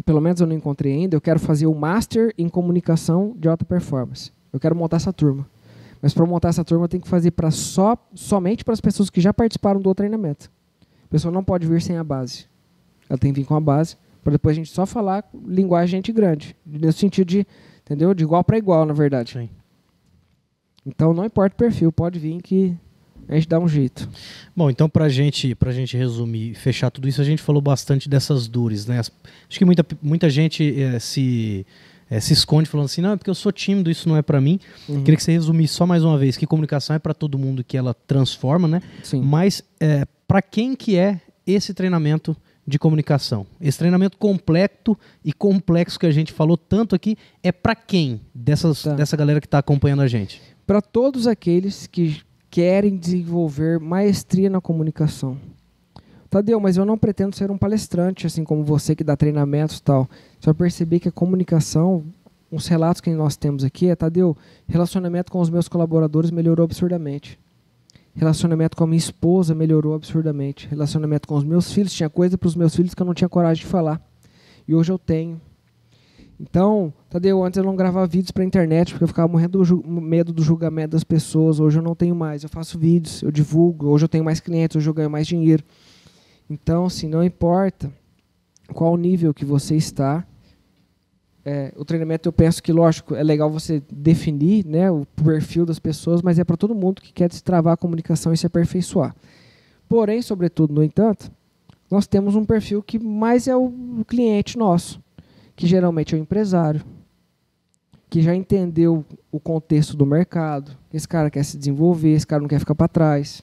[SPEAKER 2] pelo menos eu não encontrei ainda, eu quero fazer o Master em Comunicação de Alta Performance. Eu quero montar essa turma. Mas para montar essa turma, eu tenho que fazer somente para as pessoas que já participaram do treinamento. A pessoa não pode vir sem a base. Ela tem que vir com a base, para depois a gente só falar linguagem gente grande. Nesse sentido de, entendeu? De igual para igual, na verdade.
[SPEAKER 1] Sim.
[SPEAKER 2] Então, não importa o perfil, pode vir que a gente dá um jeito.
[SPEAKER 1] Bom, então pra gente resumir e fechar tudo isso, a gente falou bastante dessas dores, né? Acho que muita gente se esconde falando assim, não, é porque eu sou tímido, isso não é pra mim. Queria que você resumisse só mais uma vez que comunicação é pra todo mundo, que ela transforma, né?
[SPEAKER 2] Sim.
[SPEAKER 1] Mas pra quem que é esse treinamento de comunicação? Esse treinamento completo e complexo que a gente falou tanto aqui, é pra quem dessa galera que tá acompanhando a gente?
[SPEAKER 2] Para todos aqueles que querem desenvolver maestria na comunicação. Tadeu, mas eu não pretendo ser um palestrante, assim como você que dá treinamentos e tal. Você vai perceber que a comunicação, uns relatos que nós temos aqui Tadeu, relacionamento com os meus colaboradores melhorou absurdamente. Relacionamento com a minha esposa melhorou absurdamente. Relacionamento com os meus filhos, tinha coisa para os meus filhos que eu não tinha coragem de falar. E hoje eu tenho. Então, Tadeu, antes eu não gravava vídeos para a internet porque eu ficava morrendo do medo do julgamento das pessoas. Hoje eu não tenho mais. Eu faço vídeos, eu divulgo. Hoje eu tenho mais clientes, hoje eu ganho mais dinheiro. Então, assim, não importa qual nível que você está. O treinamento, eu penso que, lógico, é legal você definir, né, o perfil das pessoas, mas é para todo mundo que quer destravar a comunicação e se aperfeiçoar. Porém, sobretudo, no entanto, nós temos um perfil que mais é o cliente nosso, que geralmente é o empresário, que já entendeu o contexto do mercado. Esse cara quer se desenvolver, esse cara não quer ficar para trás.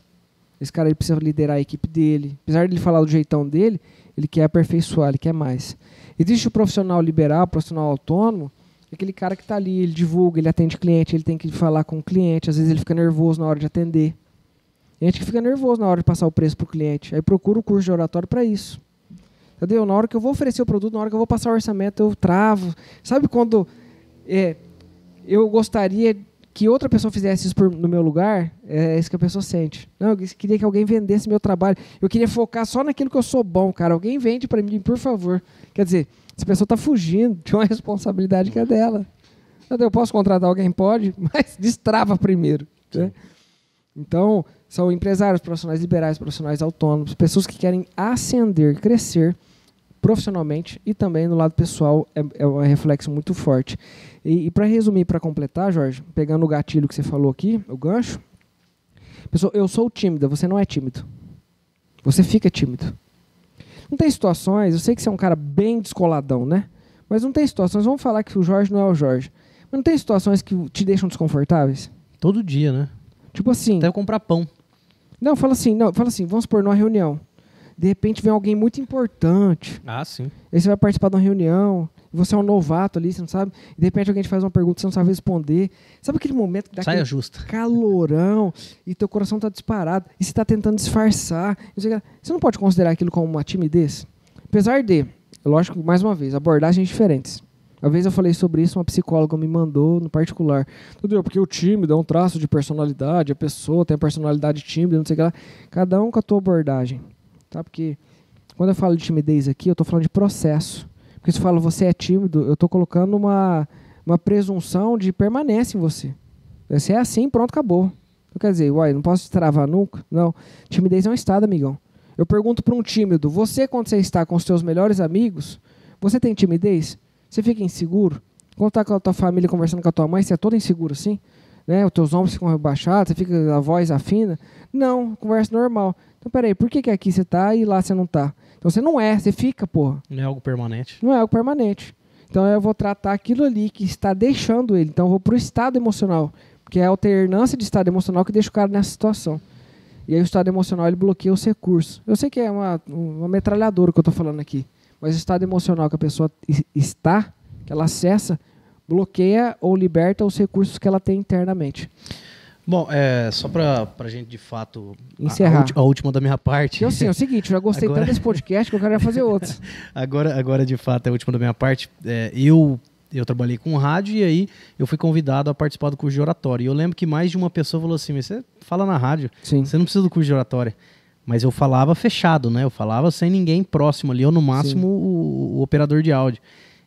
[SPEAKER 2] Esse cara ele precisa liderar a equipe dele. Apesar de ele falar do jeitão dele, ele quer aperfeiçoar, ele quer mais. Existe o profissional liberal, o profissional autônomo, aquele cara que está ali, ele divulga, ele atende cliente, ele tem que falar com o cliente, às vezes ele fica nervoso na hora de atender. Tem gente que fica nervoso na hora de passar o preço para o cliente, aí procura o curso de oratório para isso. Tadeu, na hora que eu vou oferecer o produto, na hora que eu vou passar o orçamento, eu travo. Sabe quando eu gostaria que outra pessoa fizesse isso no meu lugar? É isso que a pessoa sente. Não, eu queria que alguém vendesse meu trabalho. Eu queria focar só naquilo que eu sou bom, cara. Alguém vende para mim, por favor. Quer dizer, essa pessoa está fugindo de uma responsabilidade que é dela. Eu posso contratar alguém? Pode, mas destrava primeiro. Né? Então, são empresários, profissionais liberais, profissionais autônomos, pessoas que querem ascender, crescer profissionalmente e também no lado pessoal é um reflexo muito forte. E para resumir, para completar, Jorge, pegando o gatilho que você falou aqui, o gancho, pessoal, eu sou tímida, você não é tímido. Você fica tímido. Não tem situações, eu sei que você é um cara bem descoladão, né? Mas não tem situações, vamos falar que o Jorge não é o Jorge, mas não tem situações que te deixam desconfortáveis?
[SPEAKER 1] Todo dia, né?
[SPEAKER 2] Tipo assim...
[SPEAKER 1] Até eu comprar pão.
[SPEAKER 2] Não, fala assim, vamos supor, numa reunião. De repente vem alguém muito importante.
[SPEAKER 1] Ah, sim.
[SPEAKER 2] Aí você vai participar de uma reunião, você é um novato ali, você não sabe. E de repente alguém te faz uma pergunta, você não sabe responder. Sabe aquele momento que dá
[SPEAKER 1] Saia
[SPEAKER 2] aquele
[SPEAKER 1] justa.
[SPEAKER 2] calorão e teu coração tá disparado e você tá tentando disfarçar. Você não pode considerar aquilo como uma timidez? Apesar de, lógico, mais uma vez, abordagens diferentes. Uma vez eu falei sobre isso, uma psicóloga me mandou no particular. Entendeu? Porque o tímido é um traço de personalidade, a pessoa tem a personalidade tímida, não sei o que lá. Cada um com a tua abordagem. Tá? Porque quando eu falo de timidez aqui, eu estou falando de processo. Porque se eu falo você é tímido, eu estou colocando uma presunção de permanência em você. Você é assim, pronto, acabou. Então, quer dizer, não posso te travar nunca? Não. Timidez é um estado, amigão. Eu pergunto para um tímido, você quando você está com os seus melhores amigos, você tem timidez? Você fica inseguro? Quando está com a tua família conversando com a tua mãe, você é todo inseguro assim? Né? Os teus ombros ficam rebaixados, você fica a voz afina? Não, conversa normal. Então, peraí, por que aqui você está e lá você não está? Então, você não é, você fica, porra.
[SPEAKER 1] Não é algo permanente.
[SPEAKER 2] Não é algo permanente. Então, eu vou tratar aquilo ali que está deixando ele. Então, eu vou para o estado emocional, porque é a alternância de estado emocional que deixa o cara nessa situação. E aí, o estado emocional, ele bloqueia os recursos. Eu sei que é uma metralhadora que eu estou falando aqui, mas o estado emocional que a pessoa está, que ela acessa, bloqueia ou liberta os recursos que ela tem internamente.
[SPEAKER 1] Bom, só pra gente, de fato,
[SPEAKER 2] encerrar.
[SPEAKER 1] A última da minha parte.
[SPEAKER 2] Eu sim, é o seguinte, eu já gostei tanto desse podcast que eu quero fazer outros.
[SPEAKER 1] Agora, de fato, é a última da minha parte. Eu trabalhei com rádio e aí eu fui convidado a participar do curso de oratória. E eu lembro que mais de uma pessoa falou assim, mas você fala na rádio,
[SPEAKER 2] sim.
[SPEAKER 1] Você não precisa do curso de oratória. Mas eu falava fechado, né? Eu falava sem ninguém próximo ali, ou no máximo o operador de áudio.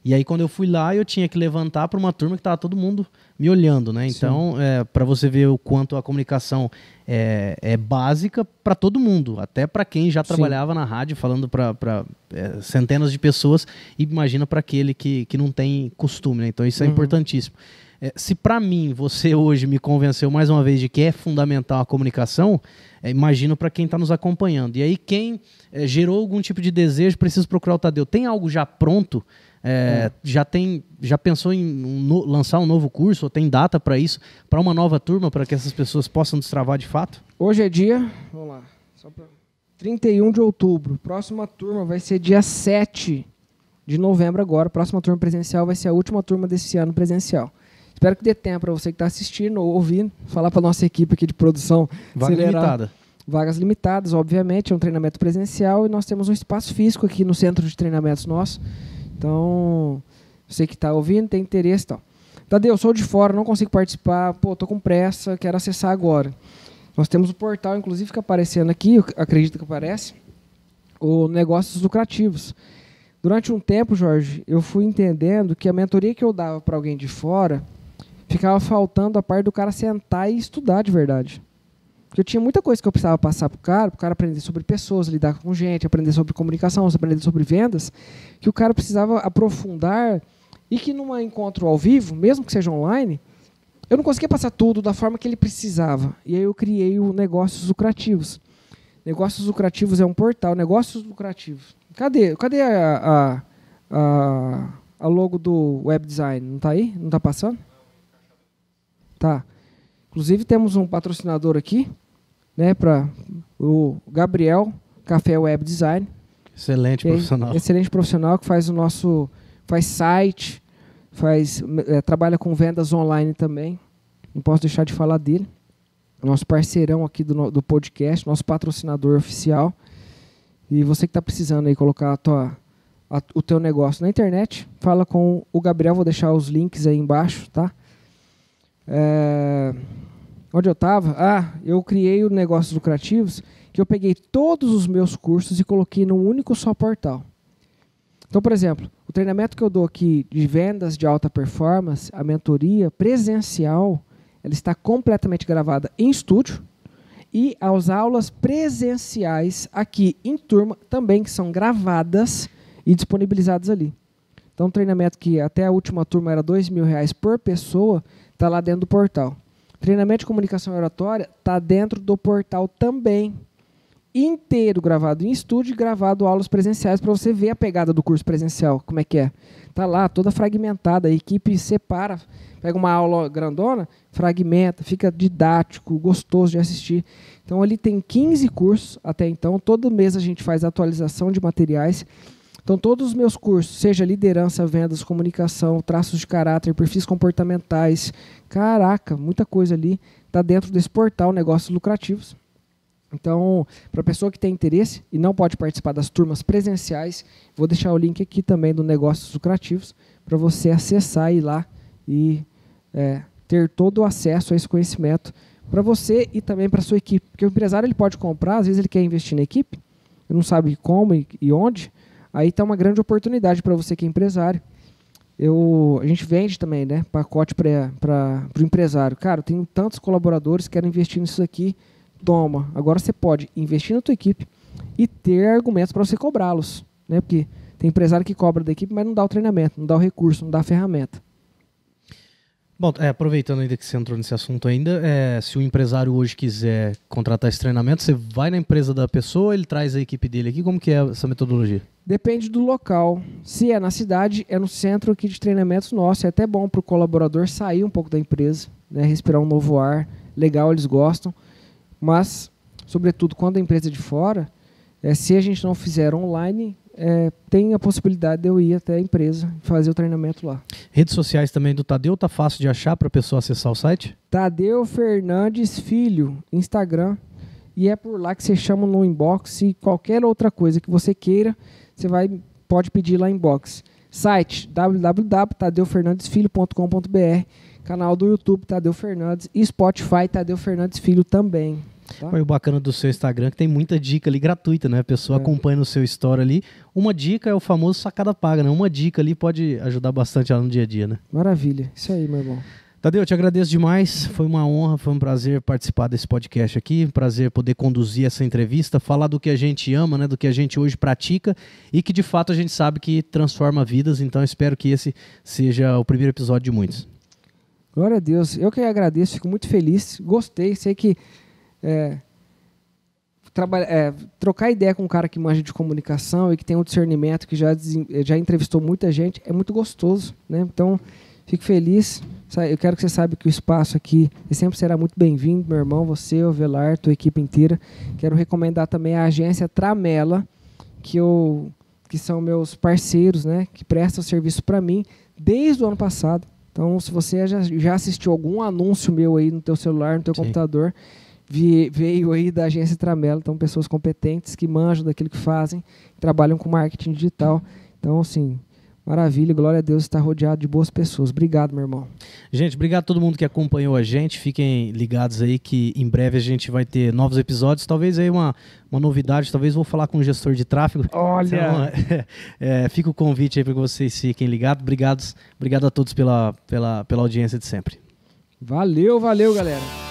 [SPEAKER 1] E aí, quando eu fui lá, eu tinha que levantar para uma turma que estava todo mundo me olhando, né? Então, para você ver o quanto a comunicação é básica para todo mundo, até para quem já trabalhava na rádio, falando para centenas de pessoas, e imagina para aquele que não tem costume, né? Então, isso é importantíssimo. Se para mim, você hoje me convenceu mais uma vez de que é fundamental a comunicação, imagino para quem está nos acompanhando. E aí, quem gerou algum tipo de desejo, precisa procurar o Tadeu. Tem algo já pronto? Já pensou em lançar um novo curso, ou tem data para isso, para uma nova turma, para que essas pessoas possam destravar de fato?
[SPEAKER 2] Hoje é dia, vamos lá, 31 de outubro, próxima turma vai ser dia 7 de novembro agora, próxima turma presencial vai ser a última turma desse ano presencial. Espero que dê tempo para você que está assistindo ou ouvindo, falar para a nossa equipe aqui de produção.
[SPEAKER 1] Vaga limitada.
[SPEAKER 2] Vagas limitadas, obviamente, é um treinamento presencial e nós temos um espaço físico aqui no centro de treinamentos nosso. Então, você que está ouvindo, tem interesse e tal. Tadeu, eu sou de fora, não consigo participar, tô com pressa, quero acessar agora. Nós temos o portal, inclusive, fica aparecendo aqui, eu acredito que aparece, o Negócios Lucrativos. Durante um tempo, Jorge, eu fui entendendo que a mentoria que eu dava para alguém de fora, ficava faltando a parte do cara sentar e estudar de verdade. Porque eu tinha muita coisa que eu precisava passar para o cara aprender sobre pessoas, lidar com gente, aprender sobre comunicação, aprender sobre vendas, que o cara precisava aprofundar e que num encontro ao vivo, mesmo que seja online, eu não conseguia passar tudo da forma que ele precisava. E aí eu criei o Negócios Lucrativos. Negócios Lucrativos é um portal, Negócios Lucrativos. Cadê a logo do web design? Não está aí? Não está passando? Tá. Inclusive temos um patrocinador aqui, né, para o Gabriel Café Web Design.
[SPEAKER 1] Excelente profissional.
[SPEAKER 2] Excelente profissional que faz faz site, trabalha com vendas online também. Não posso deixar de falar dele. Nosso parceirão aqui do podcast, nosso patrocinador oficial. E você que está precisando aí colocar o teu negócio na internet, fala com o Gabriel, vou deixar os links aí embaixo, tá? Onde eu estava? Eu criei o Negócios Lucrativos, que eu peguei todos os meus cursos e coloquei num único só portal. Então, por exemplo, o treinamento que eu dou aqui de vendas de alta performance, a mentoria presencial, ela está completamente gravada em estúdio, e as aulas presenciais aqui em turma também, que são gravadas e disponibilizadas ali. Então, um treinamento que até a última turma era R$2.000 por pessoa, está lá dentro do portal. Treinamento de comunicação e oratória está dentro do portal também. Inteiro gravado em estúdio e gravado aulas presenciais para você ver a pegada do curso presencial, como é que é. Está lá, toda fragmentada, a equipe separa, pega uma aula grandona, fragmenta, fica didático, gostoso de assistir. Então ali tem 15 cursos até então, todo mês a gente faz atualização de materiais. Então todos os meus cursos, seja liderança, vendas, comunicação, traços de caráter, perfis comportamentais, caraca, muita coisa ali, está dentro desse portal Negócios Lucrativos. Então, para a pessoa que tem interesse e não pode participar das turmas presenciais, vou deixar o link aqui também do Negócios Lucrativos para você acessar e ir lá e ter todo o acesso a esse conhecimento para você e também para a sua equipe. Porque o empresário ele pode comprar, às vezes ele quer investir na equipe, ele não sabe como e onde, aí está uma grande oportunidade para você que é empresário. A gente vende também, né, pacote para o empresário. Cara, eu tenho tantos colaboradores que querem investir nisso aqui. Toma, agora você pode investir na tua equipe e ter argumentos para você cobrá-los, né? Porque tem empresário que cobra da equipe, mas não dá o treinamento, não dá o recurso, não dá a ferramenta.
[SPEAKER 1] Bom, aproveitando ainda que você entrou nesse assunto ainda, se o empresário hoje quiser contratar esse treinamento, você vai na empresa da pessoa, ele traz a equipe dele aqui, como que é essa metodologia?
[SPEAKER 2] Depende do local. Se é na cidade, é no centro aqui de treinamentos nosso, é até bom para o colaborador sair um pouco da empresa, né? Respirar um novo ar, legal, eles gostam. Mas, sobretudo, quando a empresa é de fora, se a gente não fizer online, tem a possibilidade de eu ir até a empresa e fazer o treinamento lá.
[SPEAKER 1] Redes sociais também do Tadeu, tá fácil de achar para a pessoa acessar o site?
[SPEAKER 2] Tadeu Fernandes Filho, Instagram, e é por lá que você chama no inbox e qualquer outra coisa que você queira, você pode pedir lá inbox. Site www.tadeufernandesfilho.com.br, canal do YouTube Tadeu Fernandes e Spotify Tadeu Fernandes Filho também. Tá?
[SPEAKER 1] O bacana do seu Instagram é que tem muita dica ali gratuita, né? A pessoa acompanha no seu story ali. Uma dica é o famoso sacada paga, né? Uma dica ali pode ajudar bastante ela no dia a dia, né?
[SPEAKER 2] Maravilha, isso aí, meu irmão.
[SPEAKER 1] Tadeu, eu te agradeço demais, foi uma honra, foi um prazer participar desse podcast aqui, um prazer poder conduzir essa entrevista, falar do que a gente ama, né, do que a gente hoje pratica e que de fato a gente sabe que transforma vidas, então espero que esse seja o primeiro episódio de muitos.
[SPEAKER 2] Glória a Deus, eu que agradeço, fico muito feliz, gostei, sei que trocar ideia com um cara que manja de comunicação e que tem um discernimento, que já entrevistou muita gente, é muito gostoso, né? Então, fico feliz. Eu quero que você saiba que o espaço aqui sempre será muito bem-vindo, meu irmão, você, o Velar, tua equipe inteira. Quero recomendar também a agência Tramela, que são meus parceiros, né, que prestam serviço para mim desde o ano passado. Então, se você já assistiu algum anúncio meu aí no teu celular, no teu computador, veio aí da agência Tramela. Então, pessoas competentes que manjam daquilo que fazem, trabalham com marketing digital. Então, assim, maravilha, glória a Deus, estar rodeado de boas pessoas. Obrigado, meu irmão.
[SPEAKER 1] Gente, obrigado a todo mundo que acompanhou a gente. Fiquem ligados aí que em breve a gente vai ter novos episódios. Talvez aí uma novidade, talvez vou falar com o gestor de tráfego.
[SPEAKER 2] Olha!
[SPEAKER 1] Então, fica o convite aí para que vocês fiquem ligados. Obrigado a todos pela audiência de sempre.
[SPEAKER 2] Valeu, galera.